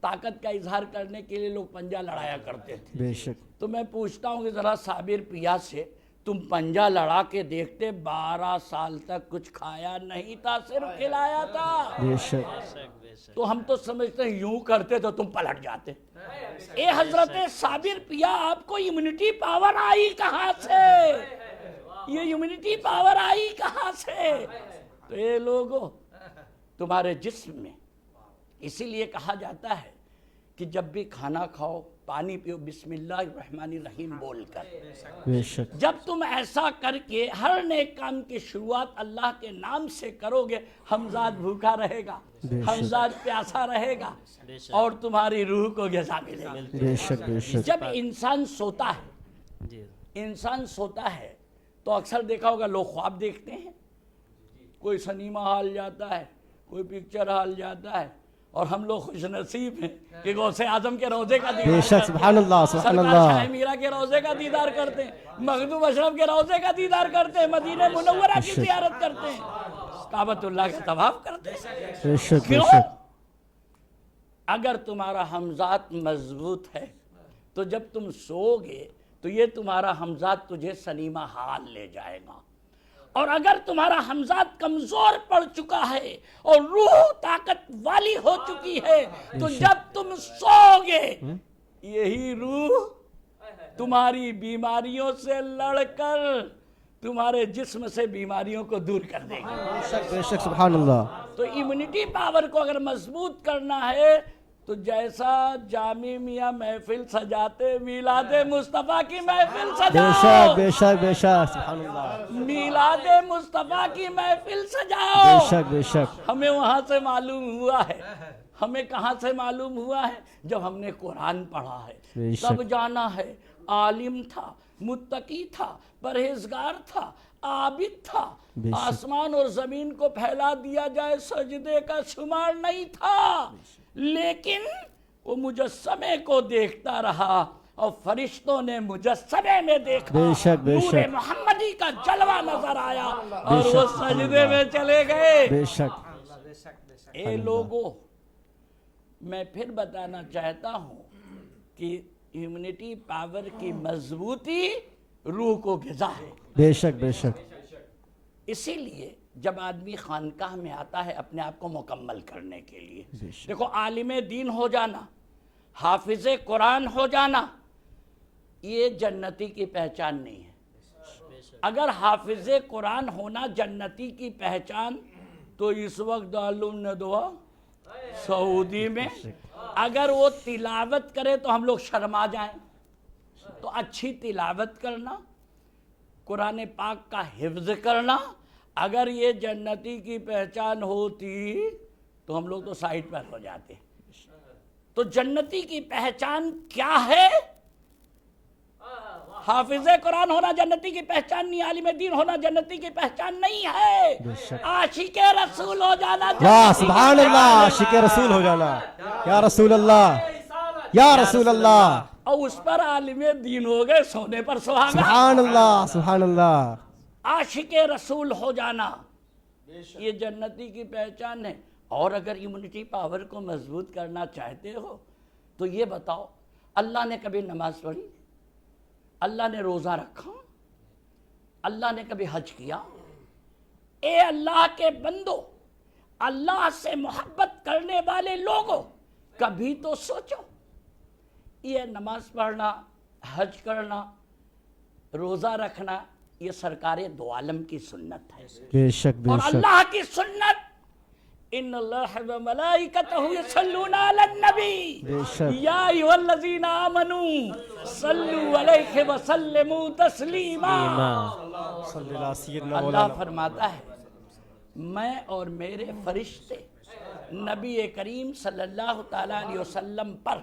S9: طاقت کا اظہار کرنے کے لیے لوگ پنجہ لڑایا کرتے تھے.
S7: بے شک.
S9: تو میں پوچھتا ہوں کہ ذرا صابر پیا سے تم پنجہ لڑا کے دیکھتے، 12 سال تک کچھ کھایا نہیں تھا، صرف کھلایا تھا.
S7: بے شک.
S9: تو ہم تو سمجھتے ہیں یوں کرتے تو تم پلٹ جاتے. اے حضرت صابر پیا، آپ کو امیونٹی پاور آئی کہاں سے؟ یہ امیونٹی پاور آئی کہاں سے؟ تو اے لوگو، تمہارے جسم میں اسی لیے کہا جاتا ہے کہ جب بھی کھانا کھاؤ، پانی پیو بسم اللہ الرحمن الرحیم بول کر.
S7: بے شک.
S9: جب تم ایسا کر کے ہر نیک کام کی شروعات اللہ کے نام سے کرو گے، حمزاد بھوکا رہے گا، حمزاد پیاسا رہے گا، اور تمہاری روح کو غذا ملے گی.
S7: بے شک. بے شک.
S9: جب انسان سوتا ہے تو اکثر دیکھا ہوگا لوگ خواب دیکھتے ہیں. کوئی سنیما ہال جاتا ہے، کوئی پکچر ہال جاتا ہے، اور ہم لوگ خوش نصیب ہیں کہ غوث اعظم کے روضے کا دیدار
S7: بے شک. سبحان اللہ. سبحان
S9: سرکار
S7: اللہ.
S9: شاہ میرا کے روضے کا دیدار کرتے ہیں، مخدوم اشرف کے روضے کا دیدار کرتے ہیں، مدینہ منورہ کی زیارت کرتے ہیں، کعبۃ اللہ کا طواف کرتے ہیں.
S7: بے شک. بے
S9: کیوں؟
S7: شک.
S9: اگر تمہارا حمزات مضبوط ہے تو جب تم سو گے تو یہ تمہارا حمزات تجھے سنیما ہال لے جائے گا. اور اگر تمہارا حمزات کمزور پڑ چکا ہے اور روح طاقت والی ہو چکی ہے تو جب تم سو گے یہی روح تمہاری بیماریوں سے لڑ کر تمہارے جسم سے بیماریوں کو دور کر دے گی.
S7: بے شک. سبحان اللہ.
S9: تو امیونٹی پاور کو اگر مضبوط کرنا ہے تو جیسا جامع میاں محفل سجاتے، میلاد مصطفیٰ کی محفل
S7: بے
S9: سجاؤ.
S7: شک. بے شک. بے شک. سبحان اللہ.
S9: میلاد مصطفیٰ کی محفل
S7: بے
S9: سجاؤ.
S7: شک. بے شک.
S9: ہمیں وہاں سے معلوم ہوا ہے، ہمیں کہاں سے معلوم ہوا ہے؟ جب ہم نے قرآن پڑھا ہے،
S7: بے شک.
S9: تب جانا ہے عالم تھا، متقی تھا، پرہیزگار تھا، عابد تھا.
S7: بے شک.
S9: آسمان اور زمین کو پھیلا دیا جائے سجدے کا شمار نہیں تھا، لیکن وہ مجسمے کو دیکھتا رہا اور فرشتوں نے مجسمے میں دیکھا.
S7: بے شک. بے
S9: نور
S7: شک.
S9: محمدی کا جلوہ نظر آیا اور وہ سجدے میں چلے گئے.
S7: بے شک.
S9: اے لوگوں، میں پھر بتانا چاہتا ہوں کہ امیونٹی پاور کی مضبوطی روح کو غذا ہے.
S7: بے شک. بے شک.
S9: اسی لیے جب آدمی خانقاہ میں آتا ہے اپنے آپ کو مکمل کرنے کے لیے، دیکھو عالم دین ہو جانا، حافظ قرآن ہو جانا، یہ جنتی کی پہچان نہیں ہے. اگر حافظ قرآن ہونا جنتی کی پہچان تو اس وقت دارالعلوم ندوہ سعودی میں اگر وہ تلاوت کرے تو ہم لوگ شرما جائیں. تو اچھی تلاوت کرنا، قرآن پاک کا حفظ کرنا، اگر یہ جنتی کی پہچان ہوتی تو ہم لوگ تو سائٹ پر ہو جاتے. تو جنتی کی پہچان کیا ہے؟ حافظ قرآن ہونا جنتی کی پہچان نہیں، عالم دین ہونا جنتی کی پہچان نہیں ہے. عاشق رسول ہو جانا.
S7: واہ سبحان اللہ. عاشق رسول ہو جانا. یا رسول اللہ. یا رسول اللہ.
S9: اور اس پر عالم دین ہو گئے سونے پر سہاگا.
S7: سبحان اللہ. سبحان اللہ.
S9: عاشق رسول ہو جانا یہ جنتی کی پہچان ہے. اور اگر امیونٹی پاور کو مضبوط کرنا چاہتے ہو تو یہ بتاؤ، اللہ نے کبھی نماز پڑھی؟ اللہ نے روزہ رکھا؟ اللہ نے کبھی حج کیا؟ اے اللہ کے بندو، اللہ سے محبت کرنے والے لوگوں، کبھی تو سوچو یہ نماز پڑھنا، حج کرنا، روزہ رکھنا یہ سرکار دو عالم کی سنت ہے.
S7: بے شک. بے
S9: اور
S7: شک.
S9: اللہ کی سنت ان اللہ و ملائکتہ یصلون علی النبی
S7: بے شک.
S9: یا ایھا الذین آمنوا صلوا علیہ وسلموا تسلیما.
S7: صلی اللہ سیدنا
S9: اللہ فرماتا ہے میں اور میرے فرشتے نبی کریم صلی اللہ تعالی علیہ وسلم پر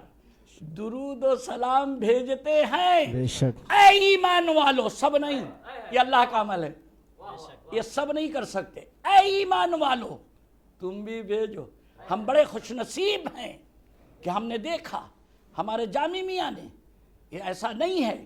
S9: درود و سلام بھیجتے ہیں.
S7: بے شک.
S9: اے ایمان والو، سب نہیں، یہ اللہ کا عمل ہے، یہ سب نہیں کر سکتے. اے ایمان والو تم بھی بھیجو. ہم بڑے خوش نصیب ہیں کہ ہم نے دیکھا ہمارے جامع میاں نے، یہ ایسا نہیں ہے،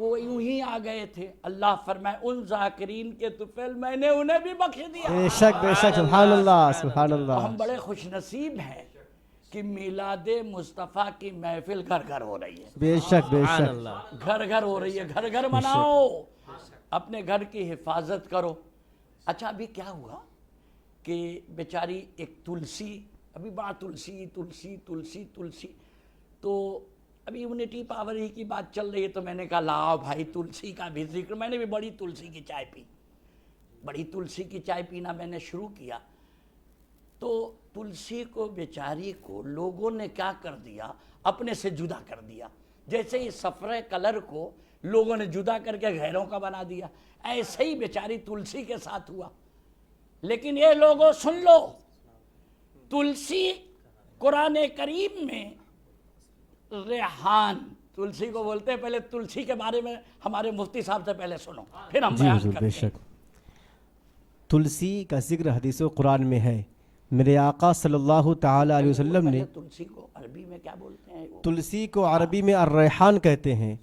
S9: وہ یوں ہی آ گئے تھے. اللہ فرمائے ان ذاکرین کے طفیل میں نے انہیں بھی بخش دیا.
S7: بے شک بے شک، سبحان اللہ سبحان
S9: تو
S7: اللہ.
S9: ہم بڑے خوش نصیب ہیں کہ میلاد مصطفیٰ کی محفل گھر گھر ہو رہی ہے.
S7: بے شک بے شک.
S9: گھر گھر ہو رہی ہے. گھر گھر مناؤ، اپنے گھر کی حفاظت کرو. اچھا ابھی کیا ہوا کہ بیچاری ایک تلسی، ابھی بڑا تلسی تلسی تلسی تلسی، تو ابھی امیونٹی پاور ہی کی بات چل رہی ہے، تو میں نے کہا لاؤ بھائی تلسی کا بھی ذکر. میں نے بھی بڑی تلسی کی چائے پی، بڑی تلسی کی چائے پینا میں نے شروع کیا. تو تلسی کو بیچاری کو لوگوں نے کیا کر دیا، اپنے سے جدا کر دیا. جیسے ہی صفرہ کلر کو لوگوں نے جدا کر کے غیروں کا بنا دیا، ایسے ہی بیچاری تلسی کے ساتھ ہوا. لیکن یہ لوگوں سن لو، تلسی قرآن کریم میں ریحان، تلسی کو بولتے ہیں. پہلے تلسی کے بارے میں ہمارے مفتی صاحب سے پہلے سنو، پھر ہم بیان کرتے ہیں.
S7: بے شک. تلسی کا ذکر حدیث و قرآن میں ہے. میرے آقا صلی اللہ تعالی علیہ وسلم نے
S9: تلسی کو عربی میں کیا بولتے ہیں؟
S7: تلسی کو عربی میں الریحان کہتے ہیں،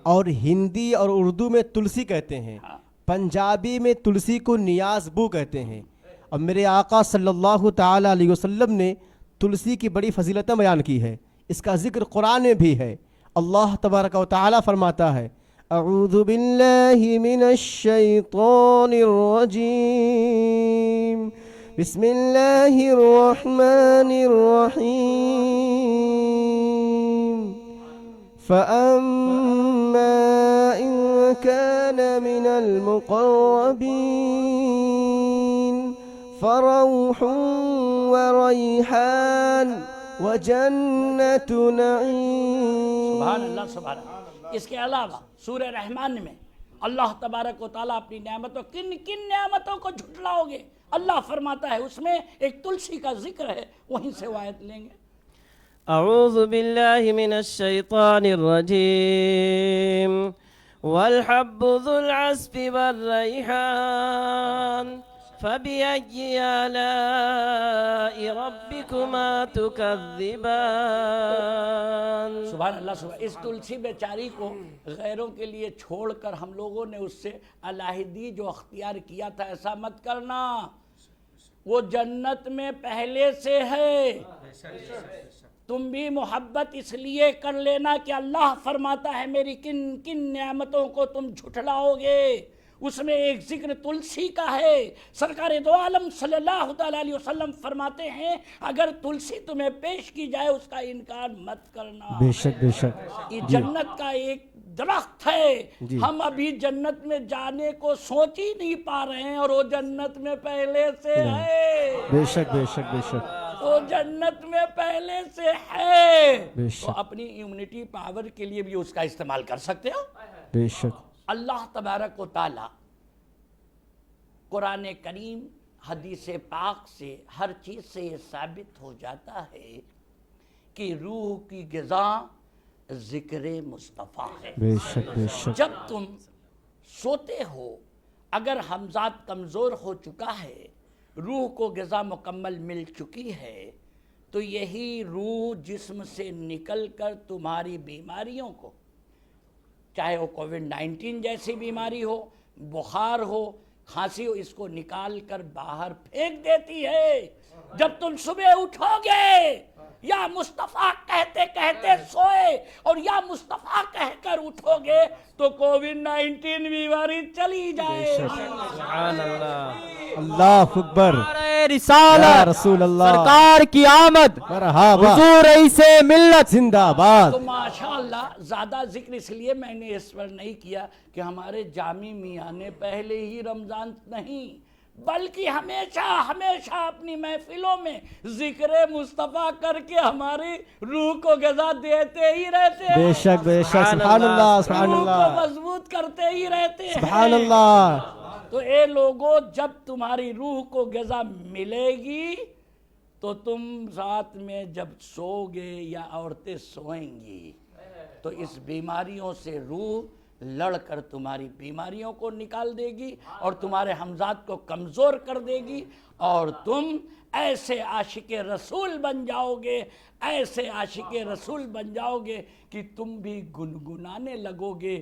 S7: اور ہندی اور اردو میں تلسی کہتے ہیں، پنجابی میں تلسی کو نیاز بو کہتے ہیں. اور میرے آقا صلی اللہ تعالی علیہ وسلم نے تلسی کی بڑی فضیلتیں بیان کی ہے. اس کا ذکر قرآن میں بھی ہے. اللہ تبارک و تعالی فرماتا ہے اعوذ باللہ من الشیطان الرجیم بسم اللہ الرحمن الرحیم فأما إن كان من المقربين فروح وريحان وجنة نعیم.
S9: سبحان اللہ سبحان اللہ. اس کے علاوہ سورہ رحمان میں اللہ تبارک و تعالیٰ اپنی نعمتوں، کن کن نعمتوں کو جھٹلاؤ گے، اللہ فرماتا ہے. اس میں ایک تلسی کا ذکر ہے، وہیں سے آیت لیں گے.
S8: اعوذ باللہ من الشیطان الرجیم والحب ذو العصف والریحان فبأي آلاء ربكما تكذبان.
S9: سبحان اللہ سبحان. اس تلسی بیچاری کو غیروں کے لیے چھوڑ کر ہم لوگوں نے اس سے علیحدگی جو اختیار کیا تھا، ایسا مت کرنا. وہ جنت میں پہلے سے ہے. تم بھی محبت اس لیے کر لینا کہ اللہ فرماتا ہے میری کن کن نعمتوں کو تم جھٹلاؤ گے. اس میں ایک ذکر تلسی کا ہے. سرکار دو عالم صلی اللہ علیہ وسلم فرماتے ہیں اگر تلسی تمہیں پیش کی جائے اس کا انکار مت کرنا.
S7: بے شک بے شک.
S9: یہ جنت کا ایک درخت ہے. ہم ابھی جنت میں جانے کو سوچ ہی نہیں پا رہے ہیں، اور وہ جنت میں پہلے سے ہے.
S7: بے شک بے شک بے شک.
S9: وہ جنت میں پہلے سے ہے.
S7: بے
S9: تو
S7: شک
S9: اپنی امیونٹی پاور کے لیے بھی اس کا استعمال کر سکتے ہو.
S7: بے شک.
S9: اللہ تبارک و تعالی قرآن کریم، حدیث پاک سے، ہر چیز سے یہ ثابت ہو جاتا ہے کہ روح کی غذا ذکر مصطفیٰ ہے.
S7: بے شک بے شک.
S9: جب تم سوتے ہو، اگر حمزات کمزور ہو چکا ہے، روح کو غذا مکمل مل چکی ہے، تو یہی روح جسم سے نکل کر تمہاری بیماریوں کو، چاہے وہ کووڈ-19 جیسی بیماری ہو، بخار ہو، کھانسی ہو، اس کو نکال کر باہر پھینک دیتی ہے. جب تم صبح اٹھو گے، یا مصطفیٰ کہتے کہتے سوئے اور یا مصطفیٰ کہہ کر اٹھو گے تو کووڈ-19 بیماری چلی جائے.
S8: سبحان اللہ.
S7: اللہ اکبر.
S4: رسالت
S7: یا رسول اللہ.
S4: سرکار کی آمد.
S7: مرحبا.
S4: حضور رئیس ملت
S7: زندہ باد.
S9: تو ماشاءاللہ زیادہ ذکر اس لیے میں نے اس پر نہیں کیا کہ ہمارے جامی میاں نے پہلے ہی رمضان نہیں بلکہ ہمیشہ ہمیشہ اپنی محفلوں میں ذکر مصطفیٰ کر کے ہماری روح کو غذا دیتے ہی رہتے ہیں.
S7: بے شک بے شک. سبحان اللہ سبحان
S9: روح کو
S7: اللہ
S9: مضبوط کرتے ہی رہتے ہیں.
S7: سبحان اللہ.
S9: تو اے لوگوں، جب تمہاری روح کو غذا ملے گی تو تم رات میں جب سو گے یا عورتیں سوئیں گی تو اس بیماریوں سے روح لڑ کر تمہاری بیماریوں کو نکال دے گی اور تمہارے حمزات کو کمزور کر دے گی، اور تم ایسے عاشق رسول بن جاؤ گے، ایسے عاشق رسول بن جاؤ گے کہ تم بھی گنگنانے لگو گے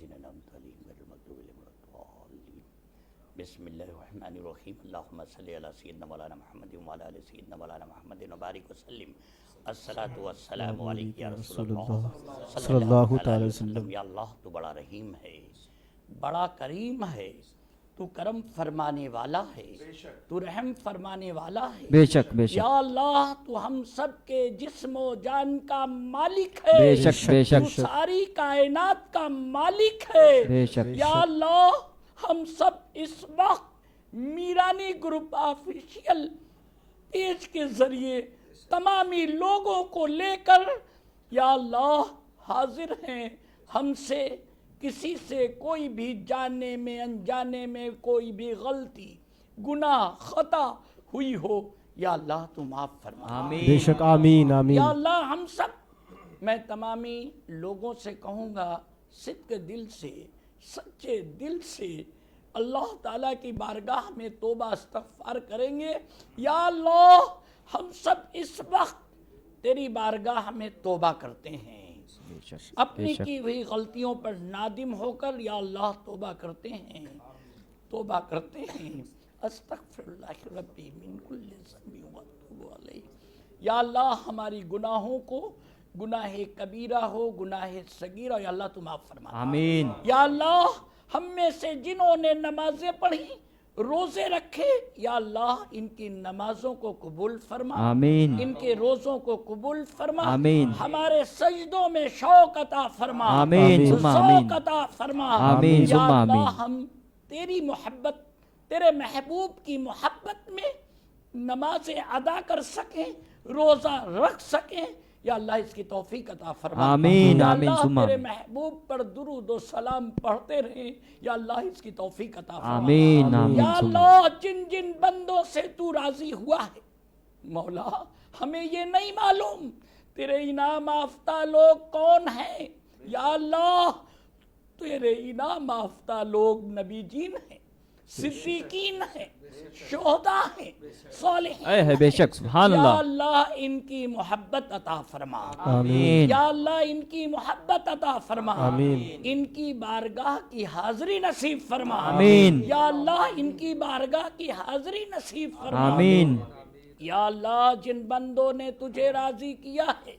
S6: الذین انعمت علیہم غیر المغضوب علیہم ولا الضالین. بسم اللہ الرحمن الرحیم. اللہم صلی علی سیدنا مولانا محمد وعلی آل سیدنا مولانا محمد وبارک وسلم. الصلاۃ والسلام علیک یا رسول اللہ صلی اللہ تعالی وسلم. یا اللہ تو بڑا رحیم ہے، بڑا کریم ہے، تو کرم فرمانے والا ہے، تو رحم فرمانے والا ہے.
S4: بے شک بے شک
S9: یا اللہ تو ہم سب کے جسم و جان کا مالک ہے،
S4: بے شک بے شک
S9: تو ساری کائنات کا مالک ہے.
S4: بے شک
S9: یا اللہ ہم سب اس وقت میرانی گروپ آفیشیل پیج کے ذریعے تمامی لوگوں کو لے کر یا اللہ حاضر ہیں. ہم سے کسی سے کوئی بھی جانے میں انجانے میں کوئی بھی غلطی گناہ خطا ہوئی ہو یا اللہ تو معاف فرما.
S7: بے شک آمین آمین.
S9: یا اللہ ہم سب، میں تمامی لوگوں سے کہوں گا صدق دل سے، سچے دل سے اللہ تعالیٰ کی بارگاہ میں توبہ استغفار کریں گے. یا اللہ ہم سب اس وقت تیری بارگاہ میں توبہ کرتے ہیں، اپنی کی ہوئی غلطیوں پر نادم ہو کر یا اللہ توبہ کرتے ہیں، توبہ کرتے ہیں. استغفر اللہ ربی من کل ذنب واتوب علیہ. یا اللہ ہماری گناہوں کو، گناہ کبیرہ ہو گناہ صغیرہ، یا اللہ تو معاف فرما.
S4: آمین.
S9: یا اللہ ہم میں سے جنہوں نے نمازیں پڑھی، روزے رکھے، یا اللہ ان کی نمازوں کو قبول فرما.
S4: آمین.
S9: ان کے روزوں کو قبول فرما.
S4: آمین.
S9: ہمارے سجدوں میں شوق عطا فرما.
S4: آمین.
S9: ذوق عطا فرما.
S4: آمین.
S9: یا
S4: آمین.
S9: اللہ ہم تیری محبت، تیرے محبوب کی محبت میں نمازیں ادا کر سکیں، روزہ رکھ سکیں. یا اللہ اس کی توفیق عطا فرما.
S4: آمین.
S9: یا
S4: آمین.
S9: اللہ تیرے محبوب پر درود و سلام پڑھتے رہیں. یا اللہ اس کی توفیق عطا فرما.
S4: آمین. آمین.
S9: یا اللہ جن جن بندوں سے تو راضی ہوا ہے مولا، ہمیں یہ نہیں معلوم تیرے انعام یافتہ لوگ کون ہیں. یا اللہ تیرے انعام یافتہ لوگ نبی جین ہیں، صدیقین ہیں، شہداء ہیں، صالحین
S4: اے ہے بے شک سبحان
S9: یا
S4: اللہ.
S9: اللہ ان کی محبت عطا فرما.
S4: آمین.
S9: یا اللہ ان کی محبت عطا فرما.
S7: آمین.
S9: ان کی بارگاہ کی حاضری نصیب فرما.
S4: آمین.
S9: یا اللہ ان کی بارگاہ کی حاضری نصیب فرما.
S4: آمین.
S9: یا اللہ جن بندوں نے تجھے راضی کیا ہے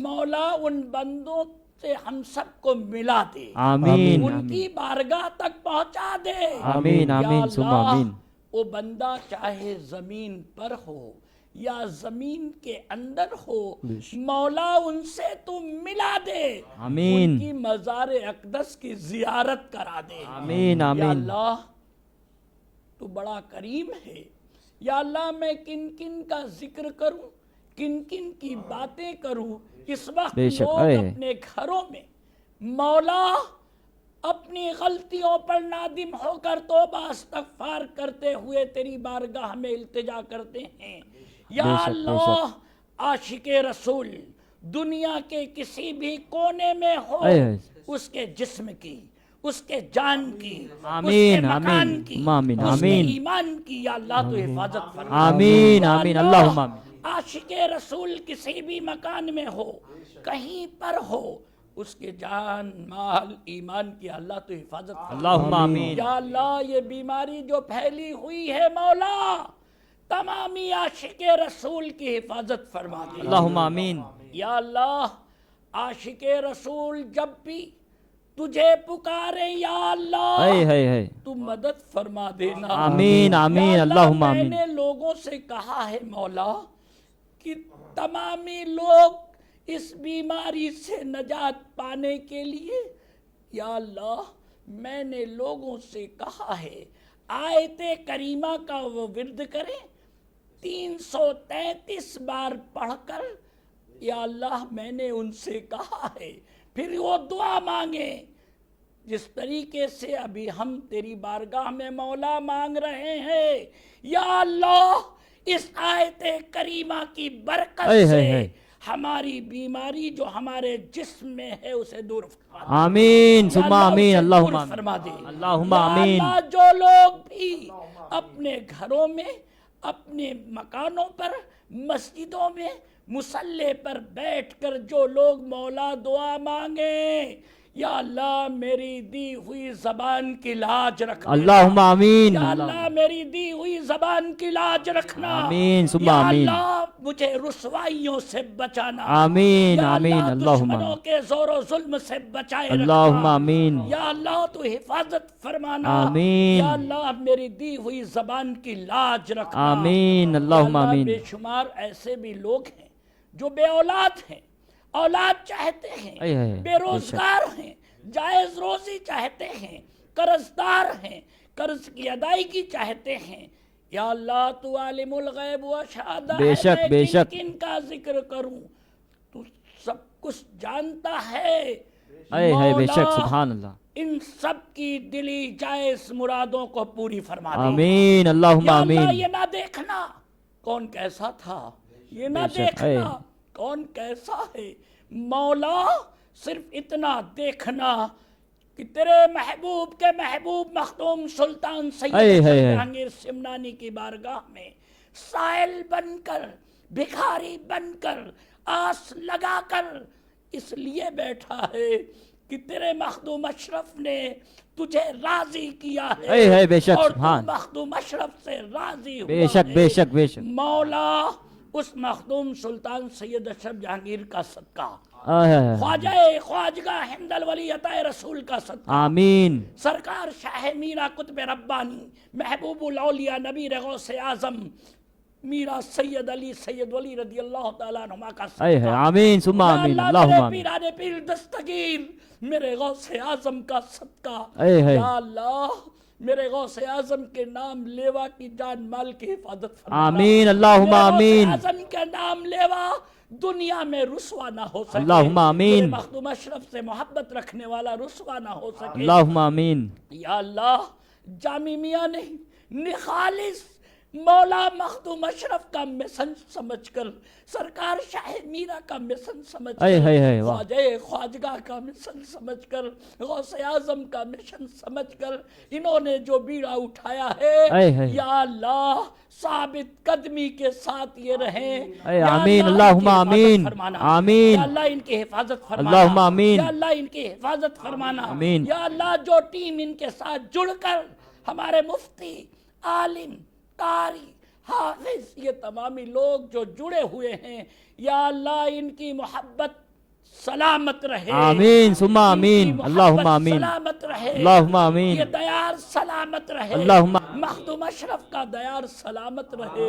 S9: مولا، ان بندوں سے ہم سب کو ملا دے.
S4: آمین.
S9: ان کی بارگاہ تک پہنچا دے.
S4: آمین. آمین.
S9: یا
S4: ثم
S9: اللہ
S4: آمین.
S9: وہ بندہ چاہے زمین پر ہو یا زمین کے اندر ہو، مولا ان سے تو ملا دے.
S4: آمین.
S9: ان کی مزار اقدس کی زیارت کرا دے.
S4: آمین.
S9: یا
S4: آمین.
S9: اللہ تو بڑا کریم ہے. یا اللہ میں کن کن کا ذکر کروں، کن کن کی باتیں کروں. اس وقت
S4: بے شک،
S9: لوگ
S4: اے
S9: اپنے گھروں میں مولا اپنی غلطیوں پر نادم ہو کر توبہ استغفار کرتے ہوئے تیری بارگاہ میں التجا کرتے ہیں. یا
S4: بے شک، بے
S9: اللہ عاشق رسول دنیا کے کسی بھی کونے میں ہو،
S4: اے ہے.
S9: اس کے جسم کی، اس کے جان کی،
S4: آمین.
S9: اس کے مکان
S4: آمین.
S9: کی،
S4: آمین.
S9: اس کے
S4: آمین.
S9: ایمان کی یا اللہ تو حفاظت فرما.
S4: آمین.
S9: یا
S4: آمین.
S9: اللہ
S4: اللہم آمین.
S9: عاشق رسول کسی بھی مکان میں ہو، کہیں پر ہو، اس کے جان مال ایمان کی اللہ تو حفاظت فرما.
S4: اللہم آمین.
S9: یا اللہ یہ بیماری جو پھیلی ہوئی ہے مولا، تمامی عاشق رسول کی حفاظت فرما دے.
S4: اللہم آمین.
S9: یا اللہ عاشق رسول جب بھی تجھے پکارے یا اللہ
S4: اے ہے.
S9: تو مدد فرما دینا.
S4: آمین. آمین.
S9: یا اللہ
S4: اللہم
S9: میں
S4: آمین.
S9: نے لوگوں سے کہا ہے مولا کہ تمامی لوگ اس بیماری سے نجات پانے کے لیے یا اللہ میں نے لوگوں سے کہا ہے آیت کریمہ کا وہ ورد کریں 333 بار پڑھ کر. یا اللہ میں نے ان سے کہا ہے پھر وہ دعا مانگیں جس طریقے سے ابھی ہم تیری بارگاہ میں مولا مانگ رہے ہیں. یا اللہ اس آیت کریمہ کی برکت سے ہماری بیماری جو ہمارے جسم میں ہے اسے دور فرما دے.
S4: آمین. ثم آمین. اللہم
S9: دور
S4: آمین.
S9: فرما دے.
S4: اللہم
S9: یا
S4: آمین.
S9: اللہ جو لوگ بھی اپنے گھروں میں، اپنے مکانوں پر، مسجدوں میں، مصلی پر بیٹھ کر جو لوگ مولا دعا مانگیں یا اللہ میری دی ہوئی زبان کی لاج رکھنا،
S4: اللہم آمین،
S9: یا اللہ میری دی ہوئی زبان کی لاج رکھنا،
S4: آمین ثم
S9: یا
S4: آمین،
S9: اللہ مجھے رسوائیوں سے بچانا،
S4: آمین
S9: یا
S4: آمین،
S9: اللہ
S4: اللہم
S9: دشمنوں
S4: آمین،
S9: کے زور و ظلم سے بچائے
S4: اللہم
S9: رکھنا،
S4: آمین،
S9: یا اللہ تو حفاظت فرمانا،
S4: آمین،
S9: یا اللہ میری دی ہوئی زبان کی لاج رکھنا،
S4: آمین،
S9: یا
S4: اللہم
S9: اللہ
S4: آمین،
S9: بے شمار ایسے بھی لوگ ہیں جو بے اولاد ہیں، اولاد چاہتے ہیں،
S4: اے اے،
S9: بے روزگار ہیں، جائز روزی چاہتے ہیں، قرضدار ہیں، قرض کی ادائیگی چاہتے ہیں، یا اللہ تو عالم الغیب و شہادہ
S4: بے شک،
S9: میں
S4: بے شک،
S9: کن کا ذکر کروں، تو سب کچھ جانتا ہے،
S4: اے ہے بے شک،
S9: مولا
S4: سبحان اللہ،
S9: ان سب کی دلی جائز مرادوں کو پوری فرما دے،
S4: آمین، اللہم
S9: یا اللہ
S4: آمین،
S9: یہ نہ دیکھنا کون کیسا تھا، یہ نہ
S4: بے شک، اے
S9: دیکھنا کون کیسا ہے، مولا صرف اتنا دیکھنا کہ تیرے محبوب کے محبوب مخدوم سلطان سید
S4: اے ہے
S9: حسن
S4: ہے،
S9: جہانگیر سمنانی کی بارگاہ میں سائل بن کر، بھکاری بن کر، آس لگا کر اس لیے بیٹھا ہے کہ تیرے مخدوم اشرف نے تجھے راضی کیا
S4: اے ہے بے شک،
S9: اور تو
S4: سبحان،
S9: مخدوم اشرف سے راضی ہوا
S4: بے شک،
S9: ہے۔
S4: بے شک، بے شک،
S9: مولا اس مخدوم سلطان سید اشرف جہانگیر کا صدقہ،
S4: آہ،
S9: خواجہ خواجگاہ حمد الولی عطا رسول کا صدقہ،
S4: آمین،
S9: سرکار شاہ میرا قطب ربانی محبوب الاولیاء نبی غوث اعظم میرا سید علی سید ولی رضی اللہ تعالیٰ عنہ کا
S4: اے ہے،
S9: صدقہ،
S4: آمین ثم
S9: یا
S4: آمین،
S9: اللہ
S4: اللہم
S9: میرے
S4: آمین،
S9: پیران پیر دستگیر میرے غوث اعظم کا صدقہ،
S4: اے ہے،
S9: یا اللہ میرے غوث اعظم کے نام لیوا کی جان مال کی حفاظت فرمانا،
S4: آمین، اللہم آمین،
S9: میرے غوث اعظم کے نام لیوا دنیا میں رسوا نہ ہو سکے،
S4: اللہم آمین،
S9: میرے مخدوم اشرف سے محبت رکھنے والا رسوا نہ ہو سکے،
S4: اللہم آمین،
S9: یا اللہ جامی میاں نے نخالص مولا مخدوم اشرف کا مشن سمجھ کر، سرکار شاہ میرا کا مشن سمجھ
S4: اے ہے
S9: کر،
S4: ہے، واہ،
S9: خواجہ خواجگاہ کا مشن سمجھ کر، غوث اعظم کا مشن سمجھ کر انہوں نے جو بیڑا اٹھایا
S4: اے
S9: ہے،
S4: ہے،
S9: یا اللہ ثابت قدمی کے ساتھ یہ رہیں،
S4: اے
S9: یا
S4: آمین،
S9: اللہ ان کی
S4: اللہم
S9: حفاظت
S4: آمین،
S9: فرمانا،
S4: آمین،
S9: یا اللہ ان کی حفاظت فرمانا،
S4: اللہم آمین،
S9: یا اللہ ان کی حفاظت فرمانا،
S4: آمین،
S9: یا اللہ جو ٹیم ان کے ساتھ جڑ کر ہمارے مفتی، عالم، قاری، حافظ یہ تمامی لوگ جو جڑے ہوئے ہیں، یا اللہ ان کی محبت سلامت رہے،
S4: آمین ثم
S9: ان کی
S4: آمین،
S9: محبت
S4: اللہم آمین،
S9: سلامت رہے،
S4: اللہم آمین،
S9: یہ دیار سلامت رہے،
S4: اللہم
S9: مخدوم اشرف کا دیار سلامت رہے،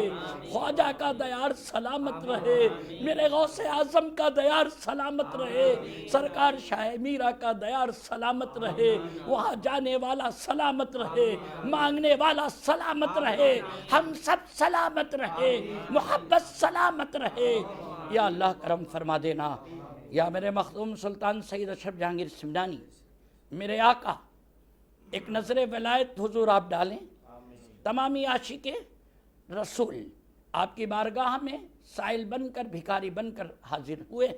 S9: خواجہ کا دیار سلامت رہے، میرے غوث اعظم کا دیار سلامت رہے، سرکار شاہ میرا کا دیار سلامت رہے، وہاں جانے والا سلامت رہے، مانگنے والا سلامت رہے، ہم سب سلامت رہے، محبت سلامت رہے، یا اللہ کرم فرما دینا، یا میرے مخدوم سلطان سید اشرف جہانگیر سمنانی، میرے آقا ایک نظر ولایت حضور آپ ڈالیں، تمامی عاشق رسول آپ کی بارگاہ میں سائل بن کر بھکاری بن کر حاضر ہوئے،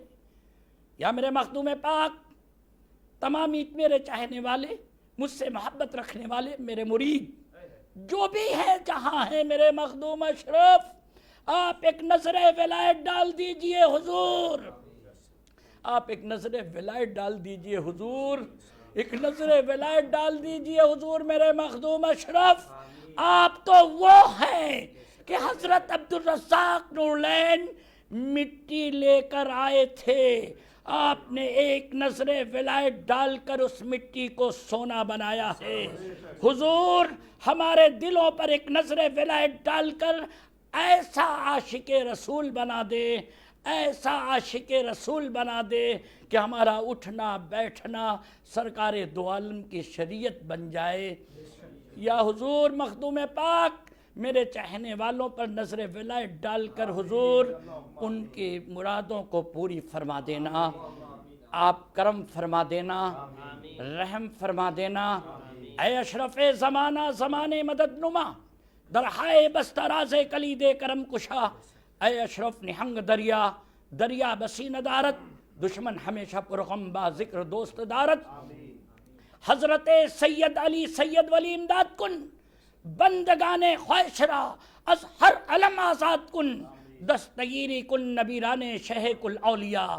S9: یا میرے مخدوم پاک تمامی میرے چاہنے والے، مجھ سے محبت رکھنے والے میرے مرید جو بھی ہے جہاں ہیں، میرے مخدوم اشرف آپ ایک نظر ولایت ڈال دیجئے حضور، آپ ایک نظر ولایت ڈال دیجئے حضور، ایک نظر ولایت ڈال دیجئے حضور، میرے مخدوم اشرف آپ تو وہ ہیں کہ حضرت عبدالرزاق نورلین مٹی لے کر آئے تھے، آپ نے ایک نظر ولایت ڈال کر اس مٹی کو سونا بنایا ہے، حضور ہمارے دلوں پر ایک نظر ولایت ڈال کر ایسا عاشق رسول بنا دے، ایسا عاشق رسول بنا دے کہ ہمارا اٹھنا بیٹھنا سرکار دو عالم کی شریعت بن جائے، یا حضور مخدوم پاک میرے چاہنے والوں پر نظر ولایت ڈال کر حضور ان کی مرادوں کو پوری فرما دینا، آپ کرم فرما دینا، رحم فرما دینا، اے اشرف زمانہ زمانے مدد نما، درہائے بستراز کلید کرم کشا، اے اشرف نہنگ دریا، دریا بسی ندارت، دشمن ہمیشہ پرغم با ذکر دوست دارت، حضرت سید علی سید ولی امداد کن، بندگان خواہش را از ہر علم آزاد کن، دستگیری کن نبیران شہ کل اولیاء،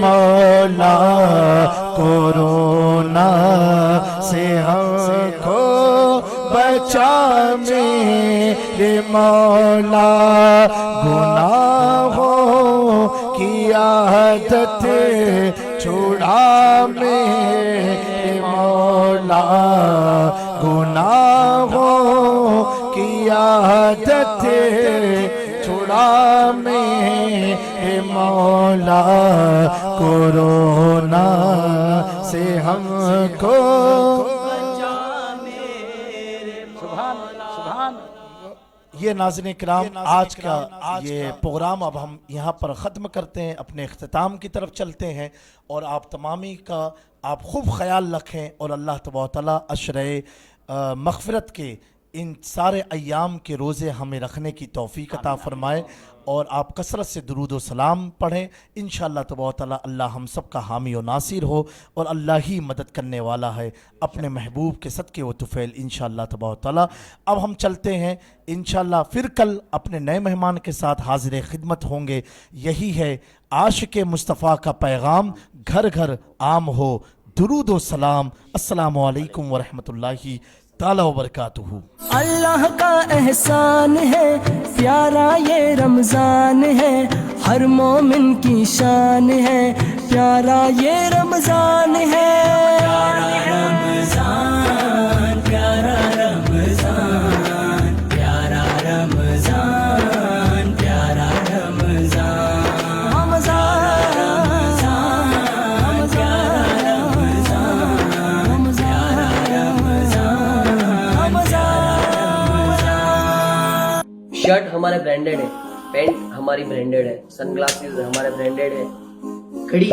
S3: مولا کورونا سے ہم کو بچا میرے مولا گناہوں کی عادت چھڑا میرے مولا گناہوں کی عادت چھڑا میرے مولا کورونا سے ہم کو یہ ناظرین کرام آج کا یہ پروگرام اب ہم یہاں پر ختم کرتے ہیں، اپنے اختتام کی طرف چلتے ہیں، اور آپ تمامی کا آپ خوب خیال رکھیں، اور اللہ تبارک و تعالیٰ عشرِ مغفرت کے ان سارے ایام کے روزے ہمیں رکھنے کی توفیق عطا فرمائے، اور آپ کثرت سے درود و سلام پڑھیں، انشاءاللہ تبارک و تعالیٰ اللہ ہم سب کا حامی و ناصر ہو، اور اللہ ہی مدد کرنے والا ہے اپنے محبوب کے صدقے و طفیل انشاءاللہ تبارک و تعالیٰ۔ اب ہم چلتے ہیں انشاءاللہ، پھر کل اپنے نئے مہمان کے ساتھ حاضر خدمت ہوں گے۔ یہی ہے عاشق مصطفیٰ کا پیغام، گھر گھر عام ہو درود و سلام۔ السلام علیکم ورحمۃ اللہ تعالیٰ وبرکاتہ۔
S1: اللہ کا احسان ہے، پیارا یہ رمضان ہے، ہر مومن کی شان ہے، پیارا یہ رمضان ہے، پیارا رمضان، پیارا رمضان، پیارا رمضان، پیارا رمضان،
S2: شرٹ ہمارے برانڈیڈ ہے، پینٹ ہماری برانڈیڈ ہے، سن گلاسز ہمارے برانڈیڈ ہے، گھڑی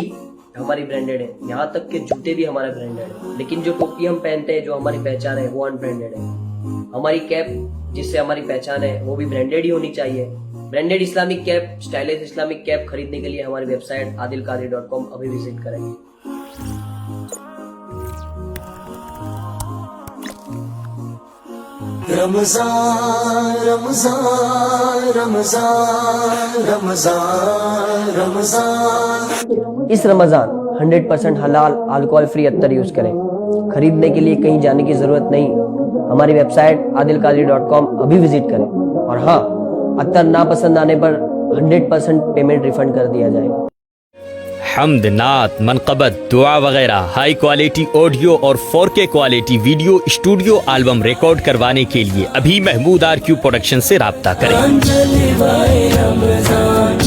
S2: ہماری برانڈیڈ ہے، یہاں تک کہ جوتے بھی ہمارے برانڈیڈ ہے، لیکن جو ٹوپی ہم پہنتے ہیں جو ہماری پہچان ہے وہ ان برانڈیڈ ہے۔ ہماری کیپ جس سے ہماری پہچان ہے وہ بھی برانڈیڈ ہی ہونی چاہیے۔ Branded Islamic cap, stylish Islamic cap خریدنے کے لیے ہماری ویب سائٹ adilqadri.com ابھی وزٹ کریں۔
S1: رمضان رمضان رمضان رمضان رمضان۔
S2: اس رمضان 100% حلال الکوہول فری عطر یوز کریں، خریدنے کے لیے کہیں جانے کی ضرورت نہیں، ہماری ویب سائٹ adilqadri.com ابھی وزٹ کریں، اور ہاں عطر ناپسند آنے پر 100% پیمنٹ ریفنڈ کر دیا جائے گا۔
S10: حمد، نعت، منقبت، دعا وغیرہ ہائی کوالٹی آڈیو اور 4K quality video studio album record کروانے کے لیے ابھی محمود RQ پروڈکشن سے رابطہ کریں۔
S1: جلوائے رمضان